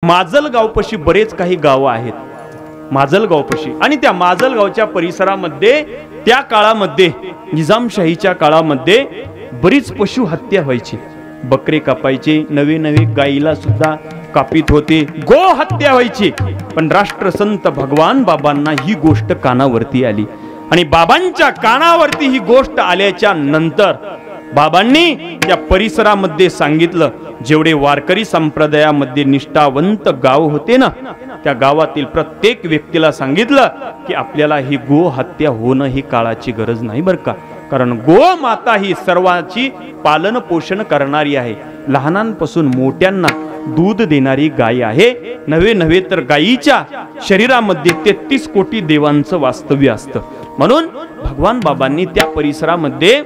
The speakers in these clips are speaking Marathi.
माजलगावपाशी बरेच काही गावं आहेत, माजलगावपाशी. आणि त्या माजलगावच्या परिसरामध्ये त्या काळामध्ये, निजामशाहीच्या काळामध्ये बरीच पशु हत्या व्हायची. बकरे कापायचे, नवे नवे गाईला सुद्धा कापित होते, गो हत्या व्हायची. पण राष्ट्रसंत भगवान बाबांना ही गोष्ट कानावरती आली. आणि बाबांच्या कानावरती ही गोष्ट आल्याच्या नंतर बाबांनी त्या परिसरामध्ये सांगितलं. जेवढे वारकरी संप्रदायामध्ये निष्ठावंत गाव होते ना, त्या गावातील प्रत्येक व्यक्तीला सांगितलं की आपल्याला ही गो हत्या होणं ही काळाची गरज नाही बरं का. कारण गो माता ही सर्वांची पालन पोषण करणारी आहे. लहानांपासून मोठ्यांना दूध देणारी गाय आहे. नवे नव्हे तर गायीच्या शरीरामध्ये 33 कोटी देवांचं वास्तव्य असतं. म्हणून भगवान बाबांनी त्या परिसरामध्ये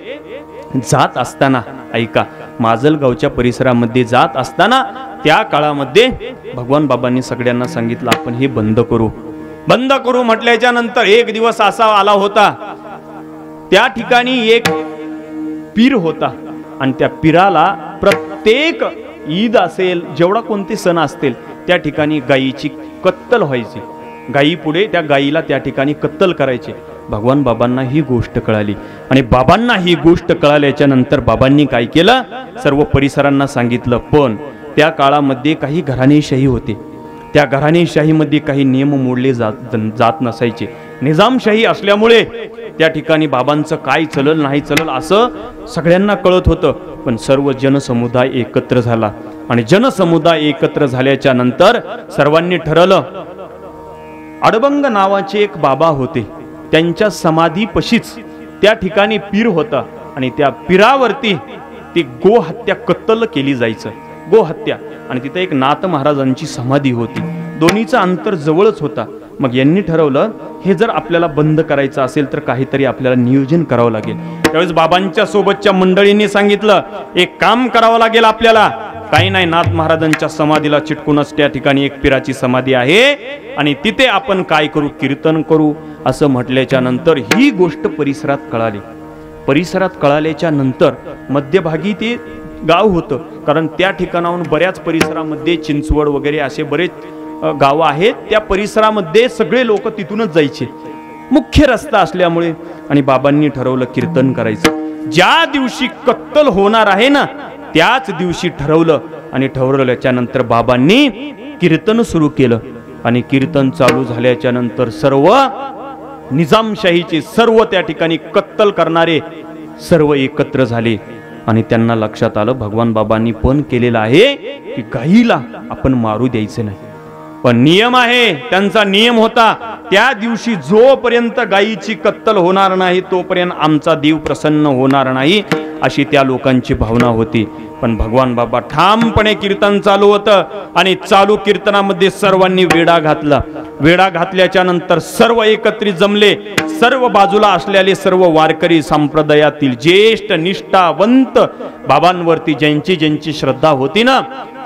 जात असताना, ऐका, माजलगावच्या परिसरामध्ये जात असताना त्या काळामध्ये भगवान बाबांनी सगळ्यांना सांगितलं आपण हे बंद करू. बंद करू म्हटल्याच्या नंतर एक दिवस असा आला होता, त्या ठिकाणी एक पीर होता आणि त्या पीराला प्रत्येक ईद असेल, जेवढा कोणते सण असतील, त्या ठिकाणी गायीची कत्तल व्हायची. गायी पुढे त्या गायीला त्या ठिकाणी कत्तल करायचे. भगवान बाबांना ही गोष्ट कळाली आणि बाबांना ही गोष्ट कळाल्याच्या नंतर बाबांनी काय केलं, सर्व परिसरांना सांगितलं. पण त्या काळामध्ये काही घराणेशाही होते. त्या घराणेशाहीमध्ये काही नियम मोडले जात नसायचे. निजामशाही असल्यामुळे त्या ठिकाणी बाबांचं काय चलल नाही चलल असं सगळ्यांना कळत होतं. पण सर्व जनसमुदाय एकत्र झाला आणि जनसमुदाय एकत्र झाल्याच्या नंतर सर्वांनी ठरवलं. अडबंग नावाचे एक बाबा होते, त्यांच्या समाधीपाशीच त्या ठिकाणी पीर होता आणि त्या पीरावरती ती गोहत्या कत्तल केली जायचं, गोहत्या. आणि तिथे एक नाथ महाराजांची समाधी होती, दोन्हीचं अंतर जवळच होता. मग यांनी ठरवलं हे जर आपल्याला बंद करायचं असेल तर काहीतरी आपल्याला नियोजन करावं लागेल. त्यावेळेस बाबांच्या सोबतच्या मंडळींनी सांगितलं एक काम करावं लागेल आपल्याला. काही नाही, नाथ महाराजांच्या समाधीला चिटकूनच त्या ठिकाणी एक पीराची समाधी आहे आणि तिथे आपण काय करू, कीर्तन करू असं म्हटल्याच्या नंतर ही गोष्ट परिसरात कळाली. परिसरात कळाल्याच्या नंतर मध्यभागी ते गाव होतं, कारण त्या ठिकाणाहून बऱ्याच परिसरामध्ये चिंचवड वगैरे असे बरेच गावं आहेत. त्या परिसरामध्ये सगळे लोक तिथूनच जायचे, मुख्य रस्ता असल्यामुळे. आणि बाबांनी ठरवलं कीर्तन करायचं. ज्या दिवशी कत्तल होणार आहे ना त्याच दिवशी ठरवलं आणि ठरवल्याच्या नंतर बाबांनी कीर्तन सुरू केलं. आणि कीर्तन चालू झाल्याच्या नंतर सर्व निजामशाहीचे सर्व त्या ठिकाणी कत्तल करणारे सर्व एकत्र झाले आणि त्यांना लक्षात आलं भगवान बाबांनी पण केलेलं आहे की गायीला आपण मारू द्यायचं नाही. पण नियम आहे, त्यांचा नियम होता त्या दिवशी जोपर्यंत गायीची कत्तल होणार नाही तोपर्यंत आमचा देव प्रसन्न होणार नाही, अशी त्या लोकांची भावना होती. पण भगवान बाबा ठामपणे कीर्तन चालू होतं आणि चालू कीर्तनामध्ये सर्वांनी वेढा घातला. वेढा घातल्याच्या नंतर सर्व एकत्रित जमले. सर्व बाजूला असलेले सर्व वारकरी संप्रदायातील ज्येष्ठ निष्ठावंत बाबांवरती ज्यांची ज्यांची श्रद्धा होती ना,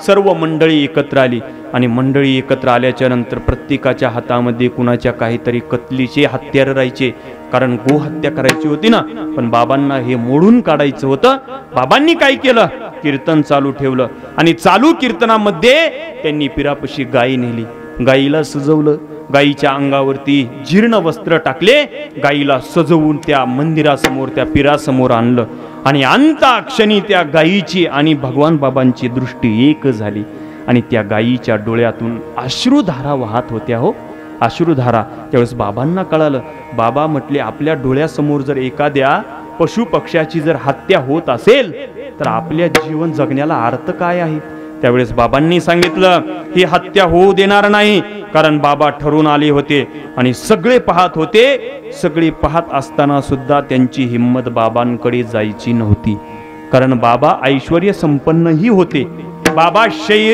सर्व मंडळी एकत्र आली. आणि मंडळी एकत्र आल्याच्या नंतर प्रत्येकाच्या हातामध्ये कुणाच्या काहीतरी कत्लीचे हत्यार राहायचे, कारण गोहत्या करायची होती ना. पण बाबांना हे मोडून काढायचं होतं. बाबांनी काय केलं, कीर्तन चालू ठेवलं आणि चालू कीर्तनामध्ये त्यांनी पिरापशी गाय नेली. गायीला सजवलं, गायीच्या अंगावरती जीर्ण वस्त्र टाकले, गायीला सजवून त्या मंदिरासमोर त्या पिरासमोर आणलं. आणि अंता क्षणी त्या गायीची आणि भगवान बाबांची दृष्टी एक झाली आणि त्या गायीच्या डोळ्यातून अश्रुधारा वाहत होत्या. हो, अश्रुधारा. त्यावेळेस बाबांना कळालं. बाबा म्हटले आपल्या डोळ्यासमोर जर एखाद्या पशु पक्ष्याची जर हत्या होत असेल तर आपल्या जीवन जगण्याला अर्थ काय आहे. त्यावेळेस बाबांनी सांगितलं ही हत्या होऊ देणार नाही, कारण बाबा ठरून आले होते आणि सगळे पाहत होते. सगळे पाहत असताना सुद्धा त्यांची हिम्मत बाबांकडे जायची नव्हती, कारण बाबा ऐश्वर्य संपन्नही होते. बाबा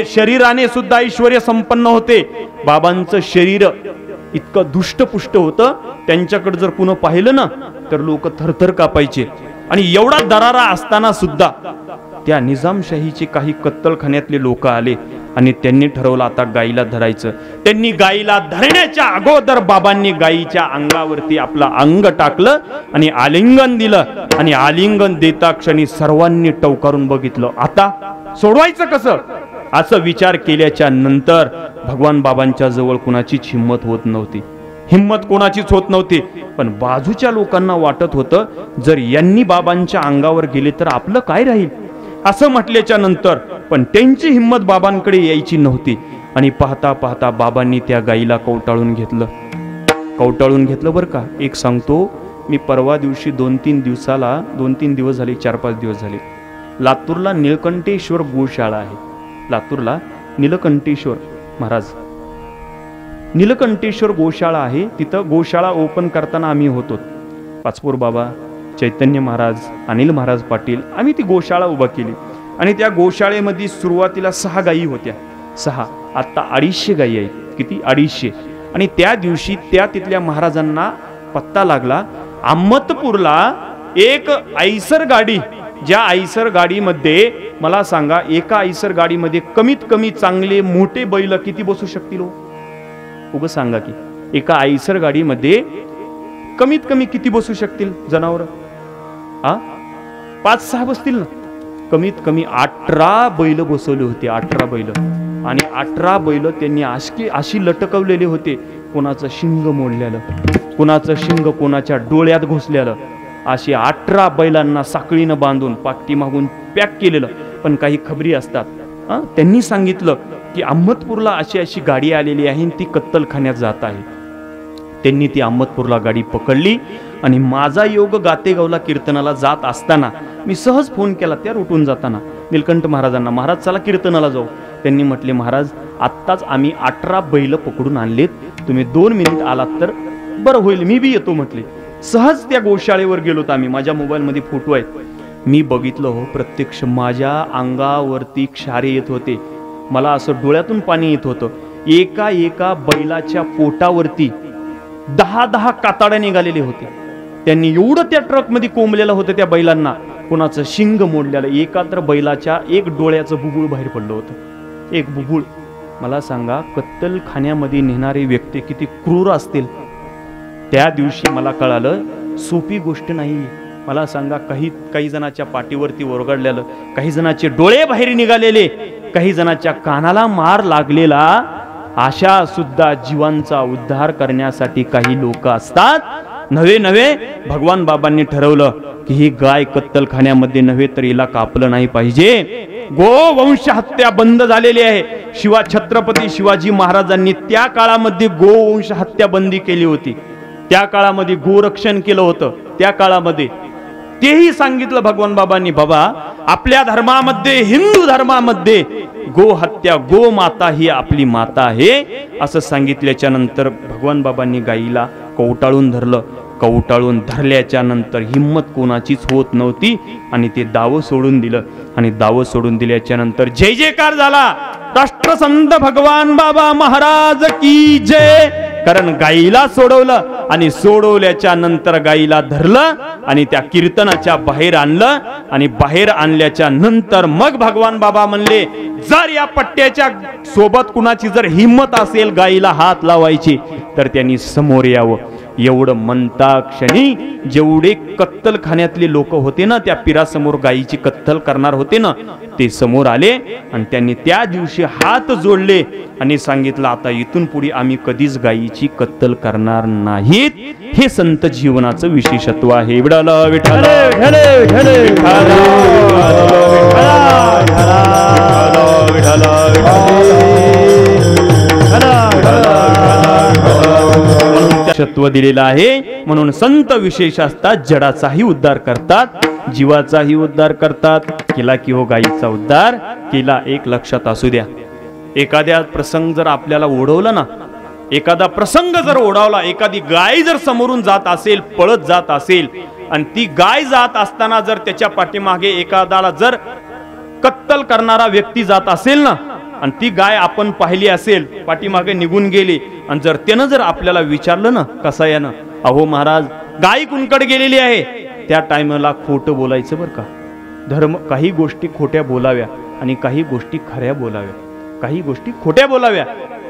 शरीराने सुद्धा ऐश्वर्य संपन्न होते. बाबांचं शरीर इतकं दुष्टपुष्ट होतं, त्यांच्याकडे जर पुन्हा पाहिलं ना तर लोक थरथर कापायचे. आणि एवढा दरारा असताना सुद्धा त्या निजामशाहीचे काही कत्तलखान्यातले लोक आले आणि त्यांनी ठरवलं आता गायीला धरायचं. त्यांनी गायीला धरण्याच्या अगोदर बाबांनी गायीच्या अंगावरती आपलं अंग टाकलं आणि आलिंगन दिलं. आणि आलिंगन देता क्षणी सर्वांनी टवकारून बघितलं आता सोडवायचं कसं. असं विचार केल्याच्या नंतर भगवान बाबांच्या जवळ कुणाचीच हिंमत होत नव्हती, हिंमत कोणाचीच होत नव्हती. पण बाजूच्या लोकांना वाटत होतं जर यांनी बाबांच्या अंगावर गेले तर आपलं काय राहील असं म्हटल्याच्या नंतर पण त्यांची हिंमत बाबांकडे यायची नव्हती. आणि पाहता पाहता बाबांनी त्या गाईला कवटाळून घेतलं, कवटाळून घेतलं बरं का. एक सांगतो, मी परवा दिवशी 2-3 दिवस झाले, 4-5 दिवस झाले, लातूरला निळकंठेश्वर गोशाळा आहे. लातूरला निळकंठेश्वर महाराज, निळकंठेश्वर गोशाळा आहे. तिथं गोशाळा ओपन करताना आम्ही होतो, पाचपूर बाबा, चैतन्य महाराज, अनिल महाराज पाटील, आम्ही ती गोशाळा उभा केली. आणि त्या गोशाळेमध्ये सुरुवातीला 6 गायी होत्या, 6, आता 250 गायी आहेत. किती? 250. आणि त्या दिवशी त्या तिथल्या महाराजांना पत्ता लागला, अहमदपूरला एक आयसर गाडी, ज्या आयसर गाडीमध्ये मला सांगा, एका आयसर गाडीमध्ये कमीत कमी चांगले मोठे बैल किती बसू शकतील? उग सांगा की एका आयसर गाडीमध्ये कमीत कमी किती बसू शकतील जनावर? 5-6 बसतील ना. कमीत कमी 18 बैल बसवले होते, 18 बैल. आणि 18 बैल त्यांनी अशी लटकवलेले होते, कोणाचं शिंग मोडलेलं, कोणाचं शिंग कोणाच्या डोळ्यात घुसलेलं, अशी 18 बैलांना साखळीनं बांधून पाठीमागून पॅक केलेलं. पण काही खबरी असतात, त्यांनी सांगितलं की अहमदपूरला अशी गाडी आलेली आहे, ती कत्तलखान्यात जात आहे. त्यांनी ती अहमदपूरला गाडी पकडली. आणि माझा योग गातेगावला कीर्तनाला जात असताना मी सहज फोन केला त्या रुटून जाताना निलकंठ महाराजांना, महाराज चला कीर्तनाला जाऊ. त्यांनी म्हटले, महाराज आत्ताच आम्ही 18 बैल पकडून आणलेत, तुम्ही 2 मिनिट आलात तर बरं होईल, मी बी येतो म्हटले. सहज त्या गोशाळेवर गेलोत आम्ही, माझ्या मोबाईलमध्ये फोटो आहेत. मी बघितलं हो, प्रत्यक्ष माझ्या अंगावरती क्षारे येत होते, मला असं डोळ्यातून पाणी येत होतं. एका बैलाच्या पोटावरती 10 कातड्या निघालेले होते. त्यांनी एवढं त्या ट्रकमध्ये कोंबलेलं होतं त्या बैलांना, कोणाचं शिंग मोडलेलं, एकात्र बैलाच्या एक डोळ्याचं बुबुळ बाहेर पडलं होतं, एक बुबुळ. मला सांगा, कत्तलखान्यामध्ये नेणारे व्यक्ती किती क्रूर असतील. त्या दिवशी मला कळालं, सोपी गोष्ट नाही. मला सांगा, काही जणाच्या पाठीवरती ओरगडलेलं, काही जणाचे डोळे बाहेर निघालेले, काही जणाच्या कानाला मार लागलेला, अशा सुद्धा जीवांचा उद्धार करण्यासाठी काही लोक असतात. नव्हे भगवान बाबांनी ठरवलं की ही गाय कत्तलखान्यामध्ये नव्हे तर हिला कापलं नाही पाहिजे. गोवंश हत्या बंद झालेली आहे. छत्रपती शिवाजी महाराजांनी त्या काळामध्ये गोवंश हत्या बंदी केली होती, त्या काळामध्ये गोरक्षण केलं होतं, त्या काळामध्ये तेही सांगितलं भगवान बाबांनी, बाबा आपल्या धर्मामध्ये, हिंदू धर्मामध्ये गो हत्या, गो माता ही आपली माता आहे असं सांगितल्याच्या नंतर भगवान बाबांनी गायीला कवटाळून धरलं. कवटाळून धरल्याच्या नंतर हिम्मत कोणाचीच होत नव्हती आणि ते दाव सोडून दिलं. आणि दाव सोडून दिल्याच्या नंतर जय जयकार झाला, राष्ट्रसंत भगवान बाबा महाराज की जय. कारण गायीला सोडवलं आणि सोडवल्याच्या नंतर गायीला धरलं आणि त्या कीर्तनाच्या बाहेर आणलं. आणि बाहेर आणल्याच्या नंतर मग भगवान बाबा म्हणले, जर या पट्ट्याच्या सोबत कुणाची जर हिम्मत असेल गायीला हात लावायची तर त्यांनी समोर यावं. एवढं म्हणता क्षणी जेवढे कत्तलखान्यातले लोक होते ना, त्या पीरासमोर गायीची कत्तल करणार होते ना, ते समोर आले आणि त्यांनी त्या दिवशी हात जोडले आणि सांगितलं, आता इथून पुढे आम्ही कधीच गायीची कत्तल करणार नाहीत. हे संत जीवनाचं विशेषत्व आहे. विठ्ठल विठ्ठल विठ्ठल विशेषत्व दिलेलं आहे. म्हणून संत विशेष असतात, जडाचाही उद्धार करतात, जीवाचाही उद्धार करतात. केला की हो गायीचा उद्धार केला. एक लक्षात असू द्या, एखाद्या प्रसंग जर आपल्याला ओढवला ना, एखादा प्रसंग जर ओढवला, एखादी गाय जर समोरून जात असेल, पळत जात असेल आणि ती गाय जात असताना जर त्याच्या पाठीमागे एखाद्याला जर कत्तल करणारा व्यक्ती जात असेल ना, आणि ती गाय आपण पाहिली असेल, पाठीमागे निघून गेली, आणि जर त्यानं जर आपल्याला विचारलं ना कसायानं, अहो महाराज गाय कुणकडे गेलेली आहे, त्या टाइमला खोटं बोलायचं बरं का. धर्म, काही गोष्टी खोट्या बोलाव्या आणि काही गोष्टी खऱ्या बोलाव्या, काही गोष्टी खोट्या बोलाव्या.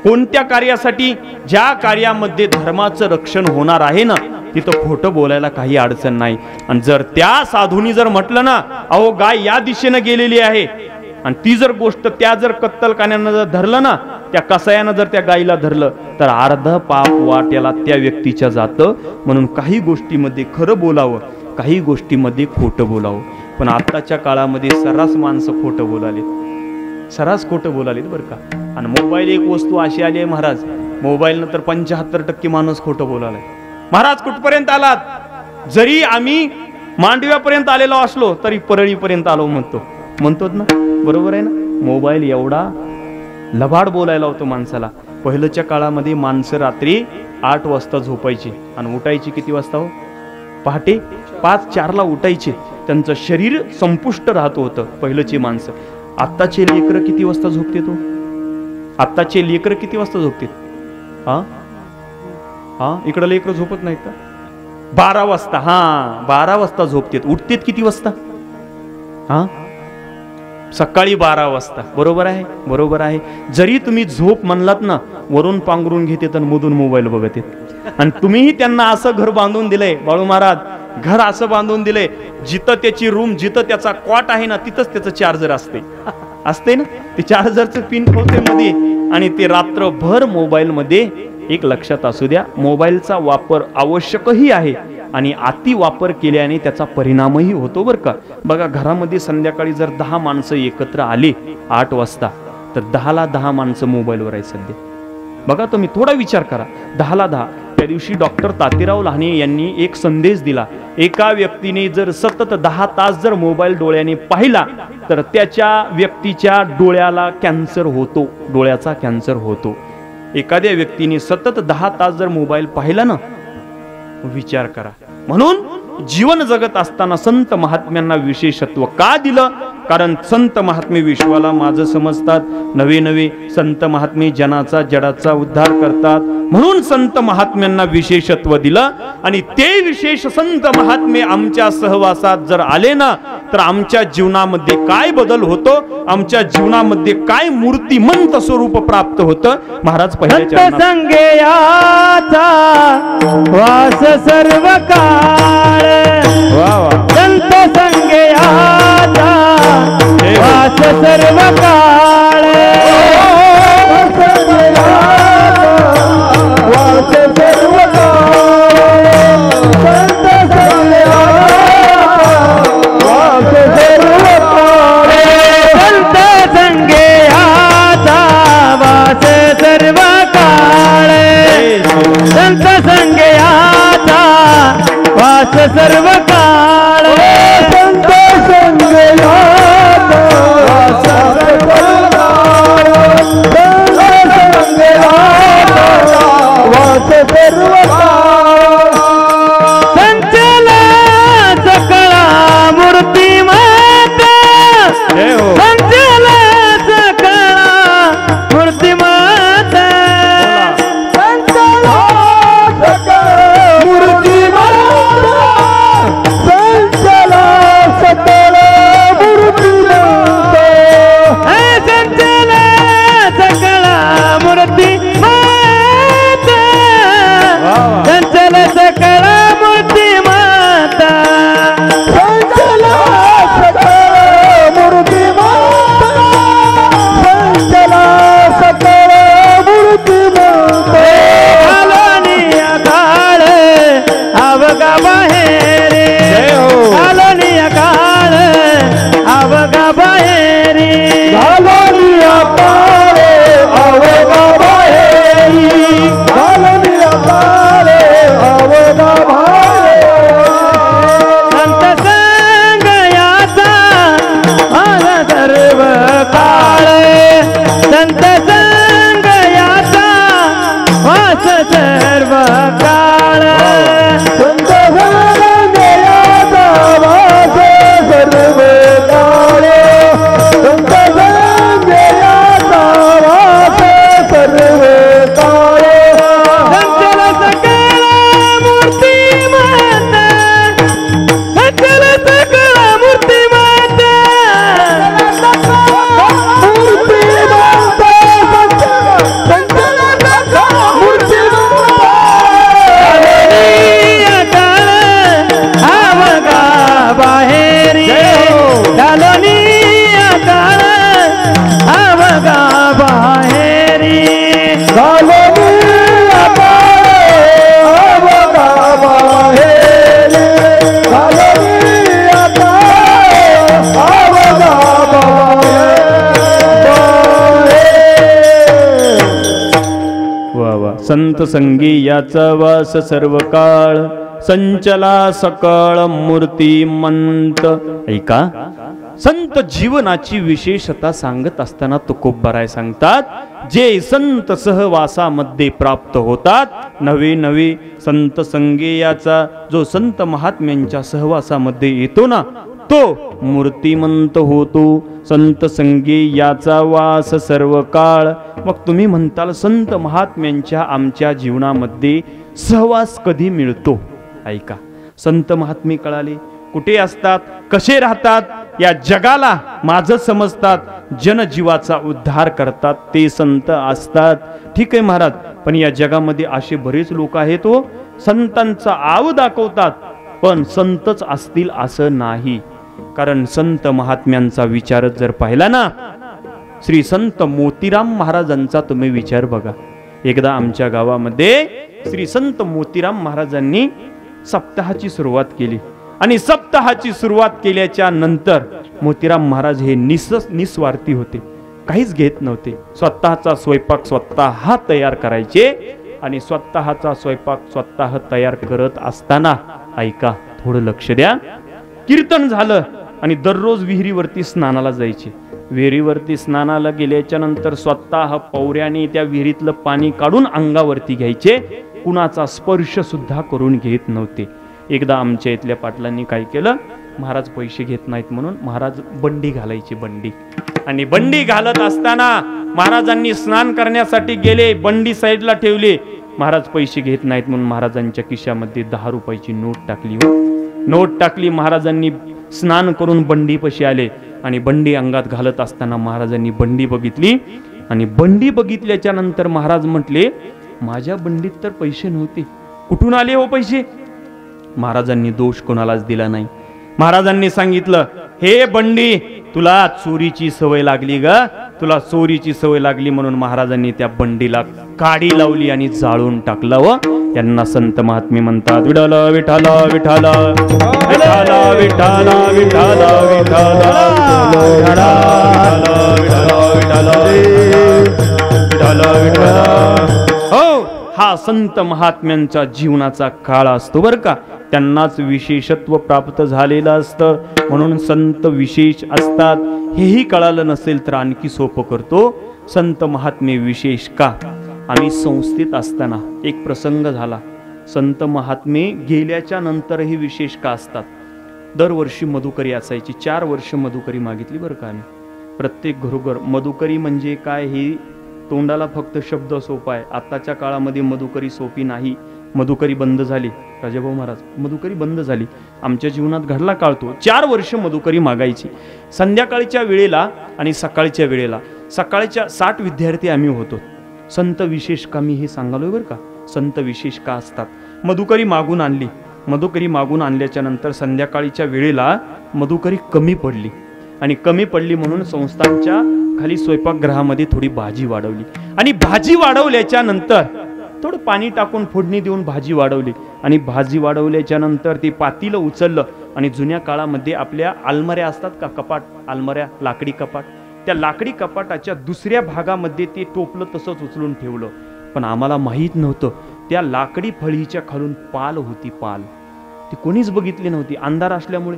कोणत्या कार्यासाठी? ज्या कार्यामध्ये धर्माचं रक्षण होणार आहे ना, तिथं खोटं बोलायला काही अडचण नाही. आणि जर त्या साधूनी जर म्हटलं ना, अहो गाय या दिशेनं गेलेली आहे, आणि ती जर गोष्ट त्या जर कत्तलखान्यानं जर धरलं ना, त्या कसायानं जर त्या गाईला धरलं तर अर्ध पाप वाट्याला त्या व्यक्तीच्या जातं. म्हणून काही गोष्टीमध्ये खरं बोलावं, काही गोष्टीमध्ये खोटं बोलावं. पण आत्ताच्या काळामध्ये सर्रास माणसं खोटं बोलाले, सर्रास खोटं बोलालेत बरं का. आणि मोबाईल एक वस्तू अशी आली आहे महाराज, मोबाईल नंतर 75% माणूस खोटं बोलालाय. महाराज कुठपर्यंत आलात? जरी आम्ही मांडव्यापर्यंत आलेलो असलो तरी परळीपर्यंत आलो म्हणतो ना, बरोबर आहे ना. मोबाईल एवढा लबाड बोलायला होतो माणसाला. पहिल्याच्या काळामध्ये माणसं रात्री 8 वाजता झोपायची आणि उठायची किती वाजता हो? पहाटे 5-4 ला उठायचे. त्यांचं शरीर संपुष्ट राहत होतं पहिल्याची माणसं. आत्ताचे लेकरं किती वाजता झोपते तो? आत्ताचे लेकरं किती वाजता झोपते? इकडं लेकरं झोपत नाहीत का? 12 वाजता. 12 वाजता झोपतेत. उठतेत किती वाजता? सकाळी 12 वाजता. बरोबर आहे, बरोबर आहे. जरी तुम्ही झोप म्हणलात ना, वरून पांघरून घेते तर मधून मोबाईल बघत येत. आणि तुम्हीही त्यांना असं घर बांधून दिलंय बाळू महाराज, घर असं बांधून दिलंय जिथं त्याची रूम, जिथं त्याचा कॉट आहे ना, तिथंच त्याचं चार्जर असते ना. ते चार्जरचं पिन ठेवते मध्ये आणि ते रात्रभर मोबाईल मध्ये. एक लक्षात असू द्या, मोबाईलचा वापर आवश्यकही आहे आणि अति वापर केल्याने त्याचा परिणामही होतो बरं का. बघा, घरामध्ये संध्याकाळी जर 10 माणसं एकत्र आले 8 वाजता तर 10ला 10 माणसं मोबाईलवर आहे सध्या. बघा तुम्ही थोडा विचार करा, 10ला 10. त्या दिवशी डॉक्टर तातेराव लहाने यांनी एक संदेश दिला. एका व्यक्तीने जर सतत 10 तास जर मोबाईल डोळ्याने पाहिला तर त्याच्या व्यक्तीच्या डोळ्याला कॅन्सर होतो, डोळ्याचा कॅन्सर होतो. एखाद्या व्यक्तीने सतत 10 तास जर मोबाईल पाहिला ना, विचार करा. म्हणून जीवन जगत असताना संत महात्म्यांना विशेषत्व का दिलं? कारण संत महात्मे विश्वाला माझं समजतात. नवे नवे संत महात्मे जनाचा जडाचा उद्धार करतात. म्हणून संत महात्म्यांना विशेषत्व दिलं. आणि ते विशेष संत महात्मे आमच्या सहवासात जर आले ना, तर आमच्या जीवनामध्ये काय बदल होतो, आमच्या जीवनामध्ये काय मूर्तिमंत स्वरूप प्राप्त होतं. महाराज पहिल्या संगेयाचा वास सर्व काळ, संत संगेयाचा वास सर्व काळ, वास सर्व काळ, संत संगेयाचा वास सर्व काळ, संत संगेयाचा वास सर्व काळ, संत संगेयाचा वास सर्व काळ, संत संगेयाचा वास सर्व काळ, संचल सकळा मूर्तिमंत, संचल सकळा मूर्तिमंत, संचल सकळा मूर्तिमंत, संचल सकळा मूर्तिमंत, संचल सकळा मूर्तिमंत, संचल सकळा मूर्तिमंत, संचल सकळा मूर्तिमंत, संचल सकळा मूर्तिमंत, आलोनिया काळ अवघा बाहेरी, आलोनिया काळ अवघा बाहेरी, आलोनिया काळ अवघा बाहेरी, घालवी आता अवघा बाहेरी घालवी आता अवघा वा वा. संत संगी याचा वास सर्व काळ, संचला सकळ मूर्तिमंत. ऐका, संत जीवनाची विशेषता सांगत असताना तुकोबराय सांगतात, जे संत सहवासामध्ये प्राप्त होतात, नवे नवे संत संगेयाचा जो संत महात्म्यांच्या सहवासामध्ये येतो ना, तो मूर्तिमंत होतो. संत संगे याचा वास सर्व काळ. मग तुम्ही म्हणताल, संत महात्म्यांच्या आमच्या जीवनामध्ये सहवास कधी मिळतो? ऐका, संत महात्मे कळाले कुठे असतात, कसे राहतात, या जगाला माझं समजतात, जनजीवाचा उद्धार करतात, ते संत असतात. ठीक आहे महाराज, पण या जगामध्ये असे बरेच लोक आहेत हो, संतांचा आव दाखवतात, पण संतच असतील असं नाही. कारण संत महात्म्यांचा विचार जर पाहिला ना, श्री संत मोतीराम महाराजांचा तुम्ही विचार बघा. एकदा आमच्या गावामध्ये श्री संत मोतीराम महाराजांनी सप्ताहाची सुरुवात केली आणि सप्ताहाची सुरुवात केल्याच्या नंतर मोतीराम महाराज हे निस्वार्थी होते, काहीच घेत नव्हते. स्वतःचा स्वयंपाक स्वतः तयार करायचे आणि स्वतःचा स्वयंपाक स्वतः तयार करत असताना, ऐका थोडं लक्ष द्या, कीर्तन झालं आणि दररोज विहिरीवरती स्नानाला जायचे. विहिरीवरती स्नानाला गेल्याच्या नंतर स्वतः पौर्याने त्या विहिरीतलं पाणी काढून अंगावरती घ्यायचे, कुणाचा स्पर्श सुद्धा करून घेत नव्हते. एकदा आमच्या इथल्या पाटलांनी काय केलं, महाराज पैसे घेत नाहीत म्हणून महाराज बंडी घालायची, बंडी. आणि बंडी घालत असताना महाराजांनी स्नान करण्यासाठी गेले, बंडी साईडला ठेवली. महाराज पैसे घेत नाहीत म्हणून महाराजांच्या खिशामध्ये 10 रुपयाची नोट टाकली. नोट टाकली. महाराजांनी स्नान करून बंडी पशी आले आणि बंडी अंगात घालत असताना महाराजांनी बंडी बघितली आणि बंडी बघितल्याच्या नंतर महाराज म्हटले, माझ्या बंडीत तर पैसे नव्हते, कुठून आले हो पैसे? महाराजांनी दोष कोणालाच दिला नाही. महाराजांनी सांगितलं, हे बंडी, तुला चोरीची सवय लागली ग, तुला चोरीची सवय लागली म्हणून महाराजांनी त्या बंडीला काडी लावली आणि जाळून टाकलं. व यांना संत महात्मे म्हणतात, विठ्ठल विठ्ठल विठ्ठल विठ्ठल विठ्ठल विठ्ठल विठ्ठल. हो, हा संत महात्म्यांचा जीवनाचा काळ असतो बर का, त्यांनाच विशेषत्व प्राप्त झालेलं असतं, म्हणून संत विशेष असतात. हेही कळालं नसेल तर आणखी सोपं करतो, संत महात्मे विशेष का. आम्ही संस्थेत असताना एक प्रसंग झाला, संत महात्मे गेल्याच्या नंतरही विशेष का असतात. दरवर्षी मधुकरी असायची, 4 वर्ष मधुकरी मागितली बरं का आम्ही. प्रत्येक घरोघर मधुकरी म्हणजे काय, ही तोंडाला फक्त शब्द सोपा आहे. आताच्या काळामध्ये मधुकरी सोपी नाही. मधुकरी बंद झाली, राजाभाऊ महाराज, मधुकरी बंद झाली. आमच्या जीवनात घडला काळ तो. 4 वर्ष मधुकरी मागायची, संध्याकाळच्या वेळेला आणि सकाळच्या वेळेला. सकाळच्या 60 विद्यार्थी आम्ही होतो. संत विशेष का, मी हे सांगालोय बरं का, संत विशेष का असतात. मधुकरी मागून आणली. मधुकरी मागून आणल्याच्या नंतर संध्याकाळीच्या वेळेला मधुकरी कमी पडली आणि कमी पडली म्हणून संस्थांच्या खाली स्वयंपाकगृहामध्ये थोडी भाजी वाढवली आणि भाजी वाढवल्याच्या नंतर थोडं पाणी टाकून फोडणी देऊन भाजी वाढवली आणि भाजी वाढवल्याच्या नंतर ते पातीलं उचललं आणि जुन्या काळामध्ये आपल्या अलमाऱ्या असतात का, कपाट, अलमाऱ्या, लाकडी कपाट, त्या लाकडी कपाटाच्या दुसऱ्या भागामध्ये ते टोपलं तसंच उचलून ठेवलं. पण आम्हाला माहीत नव्हतं त्या लाकडी फळीच्या खालून पाल होती, पाल. ती कोणीच बघितली नव्हती, अंधार असल्यामुळे.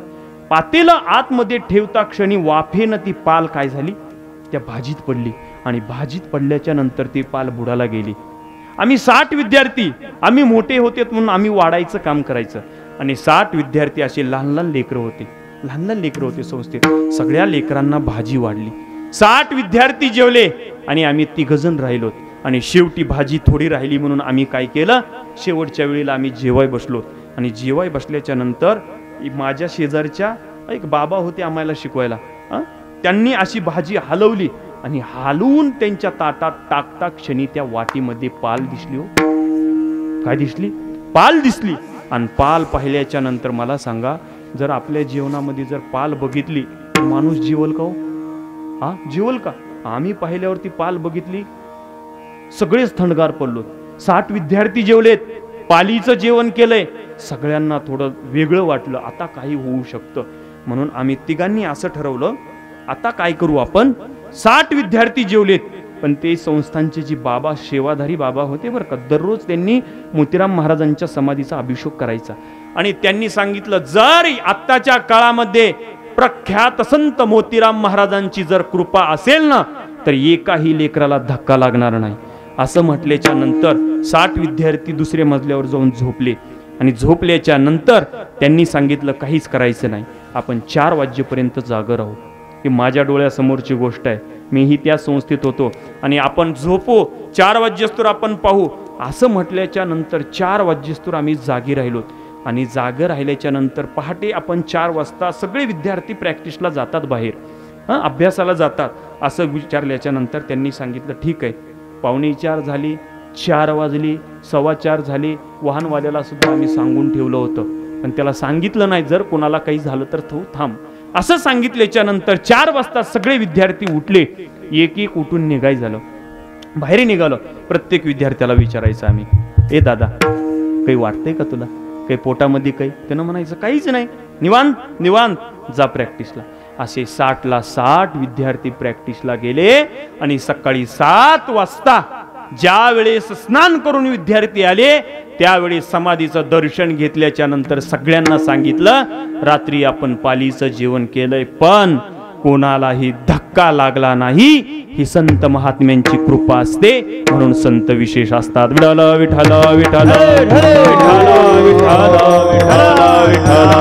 पातेलं आतमध्ये ठेवता क्षणी वाफेनं ती पाल काय झाली, त्या भाजीत पडली आणि भाजीत पडल्याच्या नंतर ती पाल बुडाला गेली. आम्ही 60 विद्यार्थी, आम्ही मोठे होते म्हणून आम्ही वाढायचं काम करायचं आणि 60 विद्यार्थी असे लहान लहान लेकरं होते, लहान लहान लेकरं होते संस्थेत. सगळ्या लेकरांना भाजी वाढली. 60 विद्यार्थी जेवले आणि आम्ही 3 जण राहिलो आणि शेवटी भाजी थोडी राहिली म्हणून आम्ही काय केलं, शेवटच्या वेळेला आम्ही जेवाय बसलो आणि जेवाय बसल्याच्या नंतर माझ्या शेजारच्या एक बाबा होते आम्हाला शिकवायला, त्यांनी अशी भाजी हलवली आणि हलवून त्यांच्या ताटात टाकता क्षणी त्या वाटीमध्ये पाल दिसली. हो, काय दिसली, पाल दिसली. आणि पाल पाहिल्याच्या नंतर मला सांगा, जर आपल्या जीवनामध्ये जर पाल बघितली तर माणूस जीवल का हो? जीवल का? आम्ही पाहिल्यावरती पाल बघितली, सगळेच थंडगार पडलो. 60 विद्यार्थी जेवलेत, पालीचं जेवण केलंय. सगळ्यांना थोडं वेगळं वाटलं, आता काही होऊ शकतं. म्हणून आम्ही तिघांनी असं ठरवलं, आता काय करू आपण. 60 विद्यार्थी जेवलेत, पण ते संस्थानचे जे बाबा, सेवाधारी बाबा होते बरं का, दररोज त्यांनी मोतीराम महाराजांच्या समाधीचा अभिषेक करायचा. आणि त्यांनी सांगितलं, जर आत्ताच्या काळामध्ये प्रख्यात संत मोतीराम महाराजांची जर कृपा असेल ना, तर एकाही लेकराला धक्का लागणार नाही. असं म्हटल्याच्या नंतर 60 विद्यार्थी दुसऱ्या मजल्यावर जाऊन झोपले. आणि झोपल्याच्या नंतर त्यांनी सांगितलं, काहीच करायचं नाही, आपण 4 वाजेपर्यंत जागर राहू. ही माझ्या डोळ्यासमोरची गोष्ट आहे. मीही त्या संस्थेत होतो. आणि आपण झोपू, 4 वाजेस्तोर आपण पाहू, असं म्हटल्याच्या नंतर 4 वाजेस्तोर आम्ही जागी राहिलो. आणि जागे राहिल्याच्या नंतर पहाटे आपण 4 वाजता सगळे विद्यार्थी प्रॅक्टिसला जातात, बाहेर अभ्यासाला जातात. असं विचारल्याच्या नंतर त्यांनी सांगितलं, ठीक आहे. 3:45 झाली, 4 वाजली, 4:15 झाली. वाहनवाल्याला सुद्धा आम्ही सांगून ठेवलं होतं, पण त्याला सांगितलं नाही, जर कोणाला काही झालं तर तो थांब. असं सांगितल्याच्या नंतर 4 वाजता सगळे विद्यार्थी उठले. एक एक उठून निघाय झालं, बाहेर निघालो. प्रत्येक विद्यार्थ्याला विचारायचं आम्ही, ए दादा, काही वाटतंय का तुला, काही पोटामध्ये काही? त्यानं म्हणायचं, काहीच नाही, निवांत निवांत, जा प्रॅक्टिसला. असे 60ला 60 विद्यार्थी प्रॅक्टिसला गेले. आणि सकाळी 7 वाजता ज्या वेळेस स्नान करून विद्यार्थी आले, त्यावेळी समाधीचं दर्शन घेतल्याच्या नंतर सगळ्यांना सांगितलं, रात्री आपण पालीचं जेवण केलंय, पण कोणालाही धक्का लागला नाही. ही संत महात्म्यांची कृपा असते, म्हणून संत विशेष असतात. विठ्ठल विठ्ठल विठ्ठल विठ्ठल विठ्ठल विठ्ठल.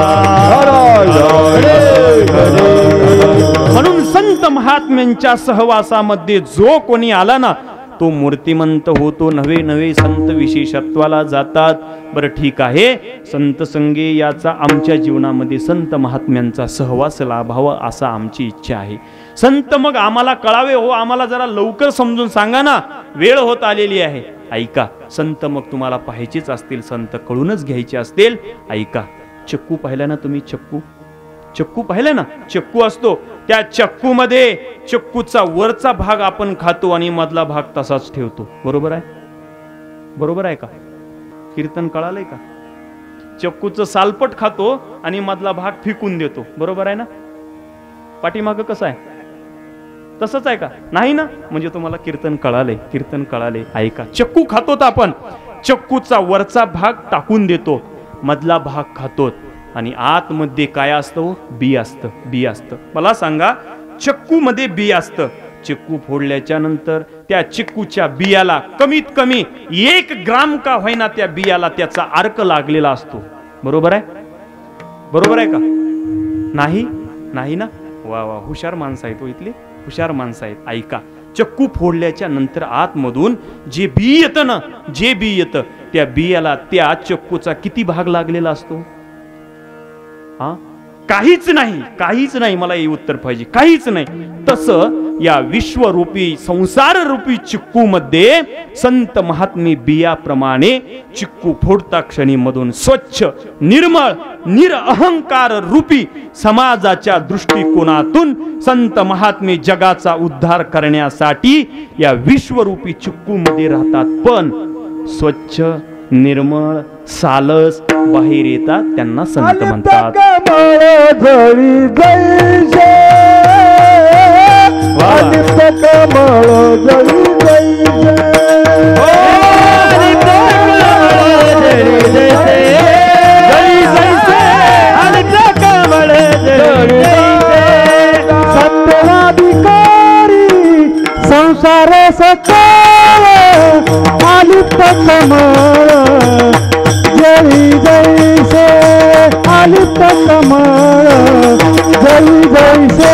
म्हणून संत महात्म्यांच्या सहवासामध्ये जो कोणी आला ना, तो मूर्तिमंत होतो. नवे नवे संत विशेषत्वाला जातात. बरं ठीक आहे, संत संगे याचा आमच्या जीवनामध्ये संत महात्म्यांचा सहवास लाभावा असा आमची इच्छा आहे. संत मग आम्हाला कळावे हो, आम्हाला जरा लवकर समजून सांगा ना, वेळ होत आलेली आहे. ऐका, संत मग तुम्हाला पाहायचेच असतील, संत कळूनच घ्यायचे असतील, ऐका. चक्कू पाहिला ना तुम्ही? चक्कू पाहिलं ना? चक्कू असतो, त्या चक्कू मध्ये चक्कूचा वरचा भाग आपण खातो आणि मधला भाग तसाच ठेवतो. बरोबर आहे? बरोबर आहे का? कीर्तन कळालंय का? चक्कूचं सालपट खातो आणि मधला भाग फेकून देतो. बरोबर आहे ना? पाठीमागं कसं आहे? तसंच आहे का? नाही ना? म्हणजे तुम्हाला कीर्तन कळालंय. कीर्तन कळालंय. ऐका, चक्कू खातो आपण, चक्कूचा वरचा भाग टाकून देतो, मधला भाग खातो, आणि आतमध्ये काय असतं? बी असतं. बी असतं. मला सांगा, चक्कू मध्ये बी असतं. चिक्कू फोडल्याच्या नंतर त्या चिक्कूच्या बियाला कमीत कमी 1 ग्राम का होईना त्या बियाला त्याचा अर्क लागलेला असतो. बरोबर आहे? बरोबर आहे का? नाही? नाही ना? वा वा, हुशार माणसं आहेत, इथले हुशार माणसं आहेत. ऐका, चक्कू फोडल्याच्या नंतर आतमधून जे बी येतं ना, जे बी येतं, त्या बियाला त्या चक्कूचा किती भाग लागलेला असतो? काहीच नाही, काहीच नाही. मला हे उत्तर पाहिजे. काहीच नाही. तसं या विश्वरूपी संसार रूपी चिक्कू मध्ये संत महात्मे बियाप्रमाणे चिक्कू फोडता क्षणी मधून स्वच्छ, निर्मळ, निरअहंकार रूपी समाजाच्या दृष्टिकोनातून संत महात्मे जगाचा उद्धार करण्यासाठी या विश्वरूपी चिक्कू मध्ये राहतात. पण स्वच्छ, निर्मळ, सालस बाहेर येतात, त्यांना संत म्हणतात. संसार सकाळ आलिप्त कमळ, जय जैसे आलिप्त कमळ, जय जैसे देवाधिकारी संसार सकाळ आलिप्त कमळ, जय जैसे आलिप्त कमळ, जय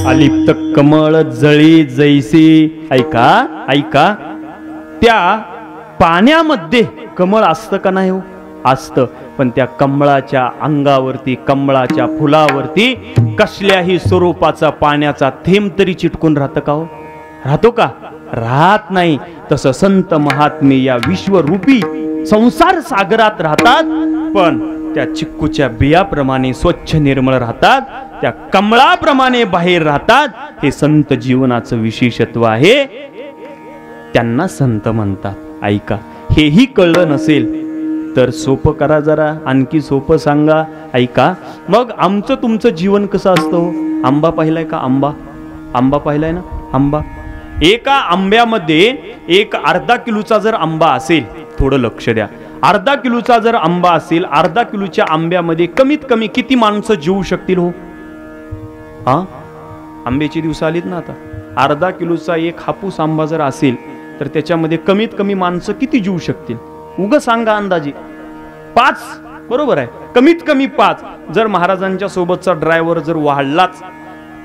आलिप्त कमळ जळी जैसी. ऐका, ऐका, त्या पाण्यामध्ये कमळ असतं का नाही हो? असतं. पण त्या कमळाच्या अंगावरती, कमळाच्या फुलावरती कसल्याही स्वरूपाचा पाण्याचा थेंब तरी चिटकून राहतं का हो? राहतो का? राहत नाही. तसं संत महात्मे या विश्वरूपी संसार सागरात राहतात, पण त्या चिक्कूच्या बियाप्रमाणे स्वच्छ निर्मळ राहतात, त्या कमळाप्रमाणे बाहेर राहतात. हे संत जीवनाचं विशेषत्व आहे. त्यांना संत म्हणतात. ऐका, हेही कळलं नसेल तर सोपं करा जरा, आणखी सोपं सांगा. ऐका, मग आमचं तुमचं जीवन कसं असतं? आंबा पाहिलाय का? आंबा पाहिलाय ना? आंबा, एका आंब्यामध्ये एक अर्धा किलोचा जर आंबा असेल, थोडं लक्ष द्या, अर्धा किलोचा जर आंबा असेल, अर्धा किलोच्या आंब्यामध्ये कमीत कमी किती माणसं जीवू शकतील हो? हा, आंब्याची दिवस आलीत ना आता. अर्धा किलोचा एक हापूस आंबा जर असेल तर त्याच्यामध्ये कमीत कमी माणसं किती जीवू शकतील? उगा सांगा अंदाजे. 5, बरोबर आहे, कमीत कमी 5. जर महाराजांच्या सोबतचा ड्रायव्हर जर वाढलाच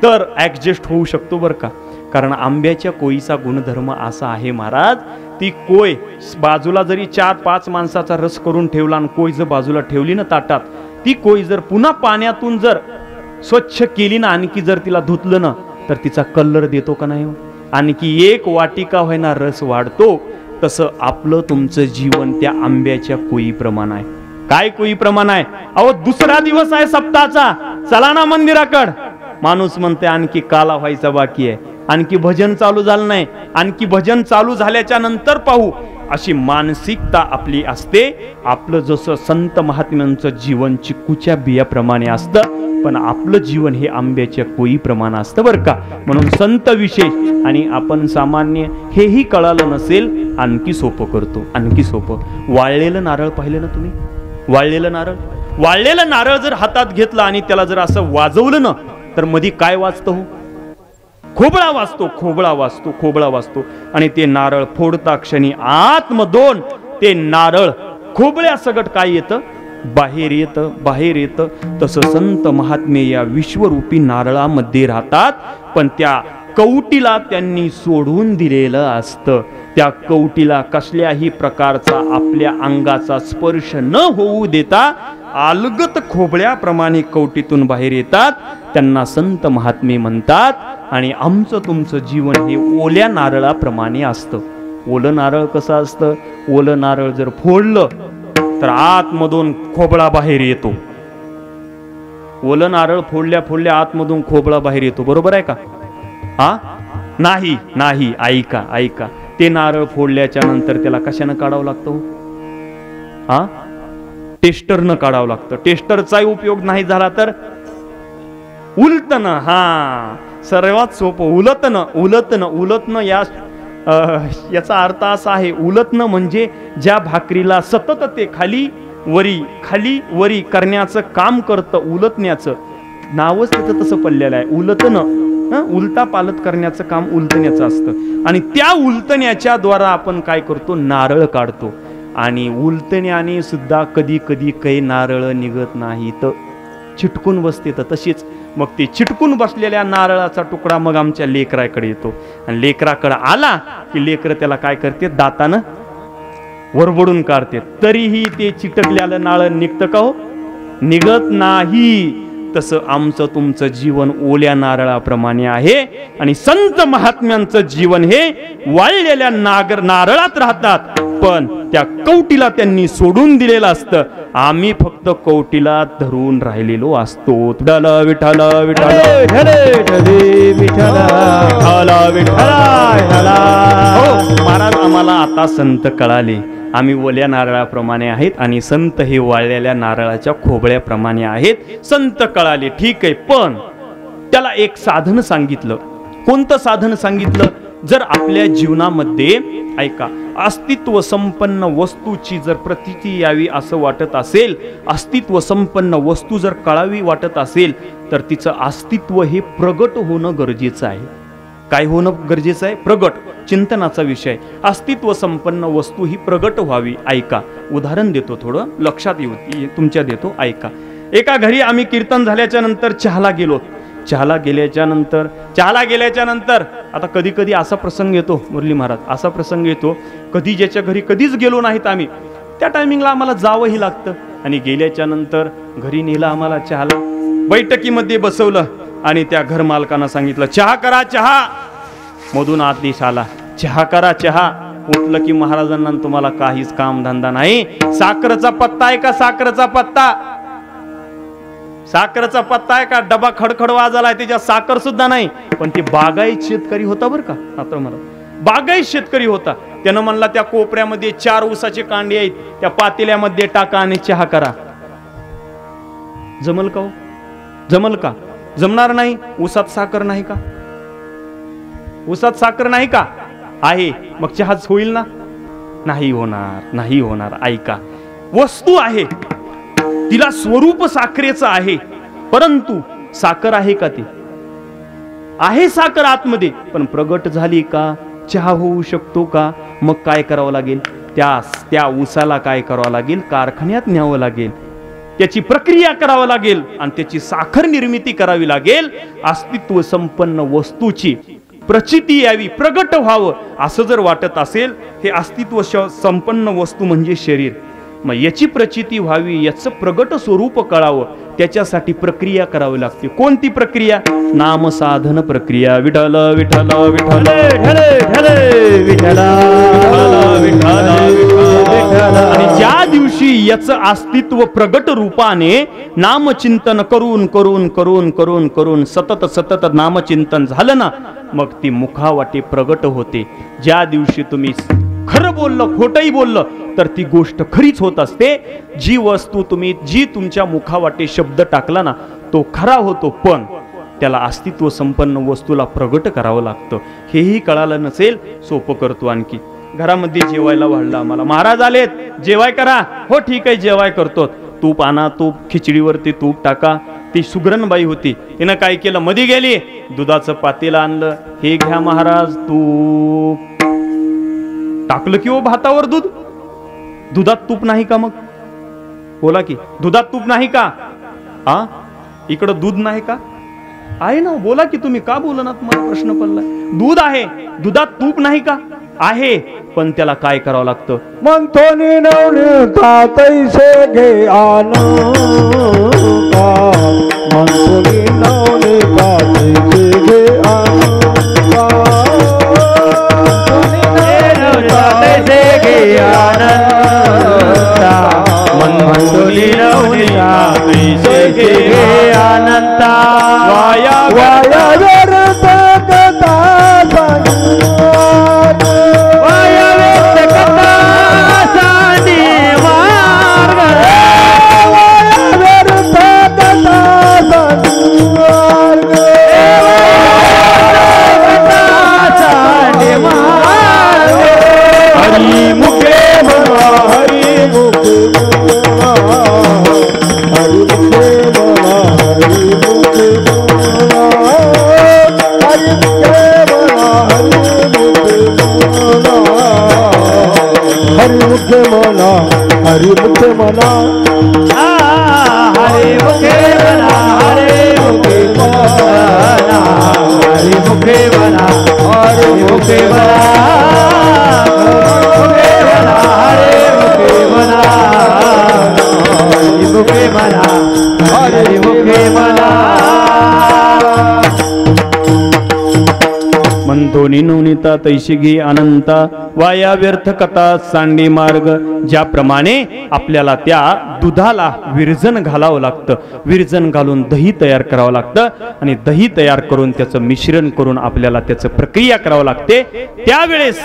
तर ऍडजस्ट होऊ शकतो बरं का. कारण आंब्याच्या कोयीचा गुणधर्म असा आहे महाराज, ती कोय बाजूला जरी 4-5 माणसाचा रस करून ठेवला आणि कोय जर बाजूला ठेवली ना ताटात, ती कोय जर पुन्हा पाण्यातून जर स्वच्छ केली ना, आणखी जर तिला धुतलं ना, तर तिचा कलर देतो का नाही? आणखी एक वाटिका होईना रस वाढतो. तसं आपलं तुमचं जीवन त्या आंब्याच्या कोयीप्रमाणे आहे. काय कोयीप्रमाणे आहे? अहो, दुसरा दिवस आहे सप्ताहाचा, चला ना मंदिराकड. माणूस म्हणते आणखी काला व्हायचा बाकी आहे, आणखी भजन चालू झालं नाही, आणखी भजन चालू झाल्याच्या नंतर पाहू, अशी मानसिकता आपली असते. आपलं जसं संत महात्म्यांचं जीवन चिक्कूच्या बियाप्रमाणे असतं, पण आपलं जीवन हे आंब्याच्या कोयीप्रमाणे असतं बरं का. म्हणून संत विशेष आणि आपण सामान्य, हेही कळालं नसेल, आणखी सोपं करतो, आणखी सोपं. वाळलेलं नारळ पाहिलं ना तुम्ही? वाळलेलं नारळ जर हातात घेतलं आणि त्याला जर असं वाजवलं ना, तर मध्ये काय वाजतं हो? खोबळा वाजतो. आणि ते नारळ फोडता क्षणी आतमधून ते नारळ खोबळ्या सगट काय येतं? बाहेर येतं. तसं संत महात्मे या विश्वरूपी नारळामध्ये राहतात, पण त्या कवटीला त्यांनी सोडून दिलेलं असतं. त्या कवटीला कसल्याही प्रकारचा आपल्या अंगाचा स्पर्श न होऊ देता अलगत खोबळ्याप्रमाणे कवटीतून बाहेर येतात. त्यांना संत महात्मे म्हणतात. आणि आमचं तुमचं जीवन हे ओल्या नारळाप्रमाणे असतं. ओलं नारळ कसं असतं? ओलं नारळ जर फोडलं तर आतमधून खोबळा बाहेर येतो. ओलं नारळ फोडल्या आतमधून खोबळा बाहेर येतो, बरोबर आहे का? हा, नाही. ऐका, ते नारळ फोडल्याच्या नंतर त्याला कशानं काढावं लागतं? हा, टेस्टरनं काढावं लागतं. टेस्टरचाही उपयोग नाही झाला तर उलटणं. हा, सर्वात सोपं उलटणं. याचा अर्थ असा आहे, उलटणं म्हणजे ज्या भाकरीला सतत ते खाली वरी करण्याचं काम करतं, उलटण्याचं नावच त्याचं तसं पडलेलं आहे, उलटणं. उलटा पालट करण्याचं काम उलटण्याचं असतं. आणि त्या उलटण्याच्या द्वारा आपण काय करतो? नारळ काढतो. आणि उलटण्याने सुद्धा कधी काही नारळ निघत नाही, तर चिटकून बसते. तर तशीच मग ते चिटकून बसलेल्या नारळाचा तुकडा मग आमच्या लेकराकडे येतो. आणि लेकराकडे आला की लेकर त्याला काय करते? दातानं वरबडून काढते. तरीही ते चिटकलेलं नारळ निघतं का हो? निघत नाही. तसं आमचं तुमचं जीवन ओल्या नारळाप्रमाणे आहे. आणि संत महात्म्यांचं जीवन हे वाळलेल्या नारळात राहतात, पण त्या कवटीला त्यांनी सोडून दिलेलं असतं. आम्ही फक्त कवटीला धरून राहिलेलो असतो. विठ्ठल महाराज, आम्हाला आता संत कळाले. आम्ही ओल्या नारळाप्रमाणे आहेत आणि संत हे वाळलेल्या नारळाच्या खोबळ्याप्रमाणे आहेत. संत कळाले, ठीक आहे. पण त्याला एक साधन सांगितलं. कोणतं साधन सांगितलं? जर आपल्या जीवनामध्ये ऐका, अस्तित्व संपन्न वस्तूची जर प्रतीती यावी असं वाटत असेल, अस्तित्व संपन्न वस्तू जर कळावी वाटत असेल, तर तिचं अस्तित्व हे प्रगट होणं गरजेचं आहे. काय होणं गरजेचं आहे? प्रगट. चिंतनाचा विषय. अस्तित्व संपन्न वस्तू ही प्रगट व्हावी. ऐका, उदाहरण देतो, थोडं लक्षात येऊ तुमच्या देतो, ऐका. एका घरी आम्ही कीर्तन झाल्याच्या नंतर चहाला गेलो. चहाला गेल्याच्या नंतर आता कधी असा प्रसंग येतो, मुरली महाराज, असा प्रसंग येतो, कधी ज्याच्या घरी कधीच गेलो नाहीत आम्ही, त्या टायमिंगला आम्हाला जावंही लागतं. आणि गेल्याच्या नंतर घरी नेलं आम्हाला चहाला. बैठकीमध्ये बसवलं आणि त्या घर मालकांना सांगितलं चहा करा चहा. मधून आदेश आला चहा करा चहा. उठलं की महाराजांना तुम्हाला काहीच काम धंदा नाही. साखरेचा पत्ता आहे का? साखरेचा पत्ता, साखरेचा पत्ता आहे का? डबा खडखड वाजलाय त्याच्यात साखर सुद्धा नाही. पण ते बागायत शेतकरी होता बरं का. आता मला बागायत शेतकरी होता. त्यानं म्हणला त्या कोपऱ्यामध्ये 4 ऊसाचे कांडे आहेत, त्या पातेल्यामध्ये टाका आणि चहा करा. जमल का हो? जमल का? जमणार नाही. ऊसात साखर नाही का? ऊसात साखर नाही का? आहे. मग चहाच होईल ना? नाही होणार, नाही होणार. ऐका, वस्तू आहे, तिला स्वरूप साखरेचं आहे, परंतु साखर आहे का? ती आहे साखर आतमध्ये, पण प्रगट झाली का? चहा होऊ शकतो का? मग काय करावं लागेल? त्या ऊसाला काय करावं लागेल? कारखान्यात न्यावं लागेल, त्याची प्रक्रिया करावं लागेल आणि त्याची साखर निर्मिती करावी लागेल. अस्तित्व संपन्न वस्तूची प्रचिती यावी, प्रगट व्हावं असं जर वाटत असेल, हे अस्तित्व संपन्न वस्तू म्हणजे शरीर, मग याची प्रचिती व्हावी, याचं प्रगट स्वरूप कळावं, त्याच्यासाठी प्रक्रिया करावी लागते. कोणती प्रक्रिया? नामसाधन प्रक्रिया. विठ्ठल विठ्ठल विठ्ठल विठ्ठल. आणि ज्या दिवशी याचं अस्तित्व प्रगट रूपाने नामचिंतन करून करून करून करून करून सतत सतत नामचिंतन झालं ना, मग ती मुखावाटे प्रगट होते. ज्या दिवशी तुम्ही खरं बोललं, खोटंही बोललं, तर ती गोष्ट खरीच होत असते. जी वस्तू तुम्ही, जी तुमच्या मुखावाटे शब्द टाकला ना, तो खरा होतो, पण त्याला अस्तित्व संपन्न वस्तूला प्रगट करावं लागतं. हेही कळालं नसेल, सोपं करतो आणखी. घरामध्ये जेवायला वाढलं आम्हाला, महाराज आलेत, जेवाय करा. हो ठीक आहे, जेवाय करतो. तूप आणा, तूप, खिचडीवरती तूप टाका. ती सुगरणबाई होती, तिनं काय केलं, मध्ये गेली, दुधाचं पातेलं आणलं. हे घ्या महाराज तूप. टाकलं की हो भातावर दूध. दुधात तूप नाही का? मग बोला की, दुधात तूप नाही का? हा, इकडं दूध नाही का? आहे ना, बोला की तुम्ही, का बोला ना? तुम्हाला प्रश्न पडला. दूध आहे, दुधात तूप नाही का? आहे, पण त्याला काय करावं लागतं? म्हणतो नवनीता तैसे घे आनंदा, म्हणतो नवनीता तैसे घे आनंदा, तैसे घे आनंदा, म्हणतो नवनीता तैसे घे आनंदा. वाया वाया व्यर्थ कथा हरि मुखे मना, हरि मुखे मना, हरि मुखे मना, हरि मुखे मना, हरि मुखे मना, हरि मुखे मना, हरि मुखे मना, हरि मुखे मना. म्हणतो नवनीता तैशी घे अनंता, वाया व्यर्थ कथा सांडी मार्ग. ज्याप्रमाणे आपल्याला त्या दुधाला विरजन घालावं लागतं, विरजन घालून दही तयार करावं लागतं, आणि दही तयार करून त्याचं मिश्रण करून आपल्याला त्याचं प्रक्रिया करावं लागते. त्यावेळेस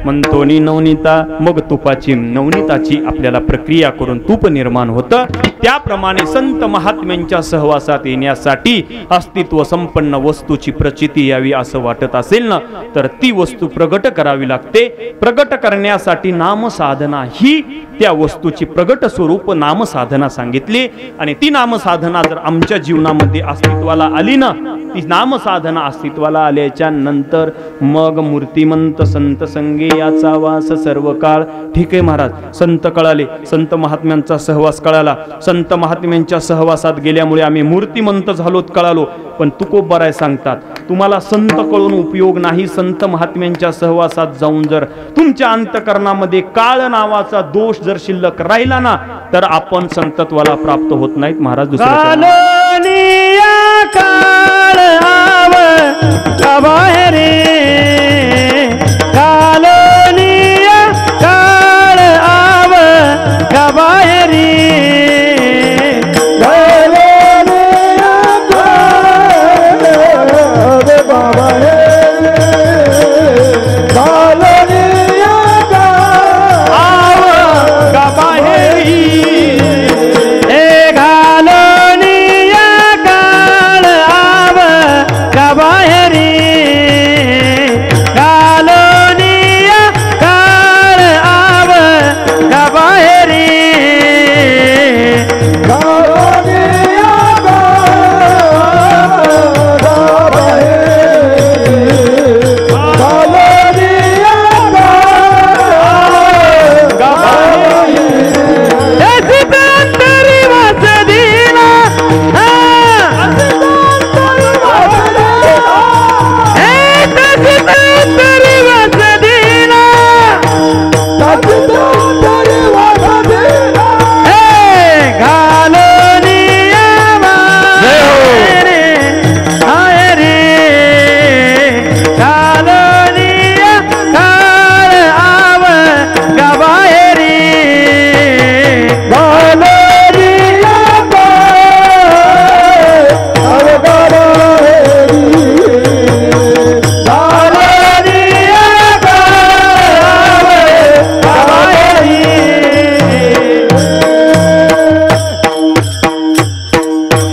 म्हणतो नवनीता, मग तुपाची, नवनीताची आपल्याला प्रक्रिया करून तूप निर्माण होतं. त्याप्रमाणे संत महात्म्यांच्या सहवासात येण्यासाठी अस्तित्व संपन्न वस्तूची प्रचिती यावी असं वाटत असेल ना, तर ती वस्तू प्रगट करावी लागते. प्रगट करण्यासाठी नामसाधना ही त्या वस्तूची प्रगट स्वरूप नामसाधना सांगितली. आणि ती नामसाधना जर आमच्या जीवनामध्ये अस्तित्वाला आली ना, ती नामसाधना अस्तित्वाला आल्याच्या नंतर मग मूर्तिमंत संत संगे याचा वास सर्व काळ. ठीक आहे महाराज, संत कळाले, संत महात्म्यांचा सहवास कळाला, संत महात्म्यांच्या सहवासात गेल्यामुळे आम्ही मूर्तिमंत झालोत, कळालो. पण तुकोबराय सांगतात, तुम्हाला संत कळून उपयोग नाही. संत महात्म्यांच्या सहवासात जाऊन जर तुमच्या अंतकरणामध्ये काळ नावाचा दोष जर शिल्लक राहिला ना तर आपण संतत्वाला प्राप्त होत नाहीत. महाराज दुसऱ्या काळ आव बाहेरे कालोनिया काळ आव बाहेरी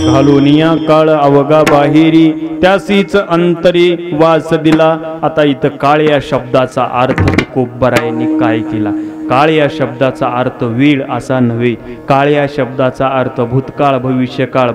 घालोनिया काळ अवघा बाहेरी त्यासीच अंतरी वास दिला. आता इथं काळ या शब्दाचा अर्थ तुकोबरायांनी काय केला? काळ या शब्दाचा अर्थ वेळ असा नव्हे. काळ या शब्दाचा अर्थ भूतकाळ भविष्यकाळ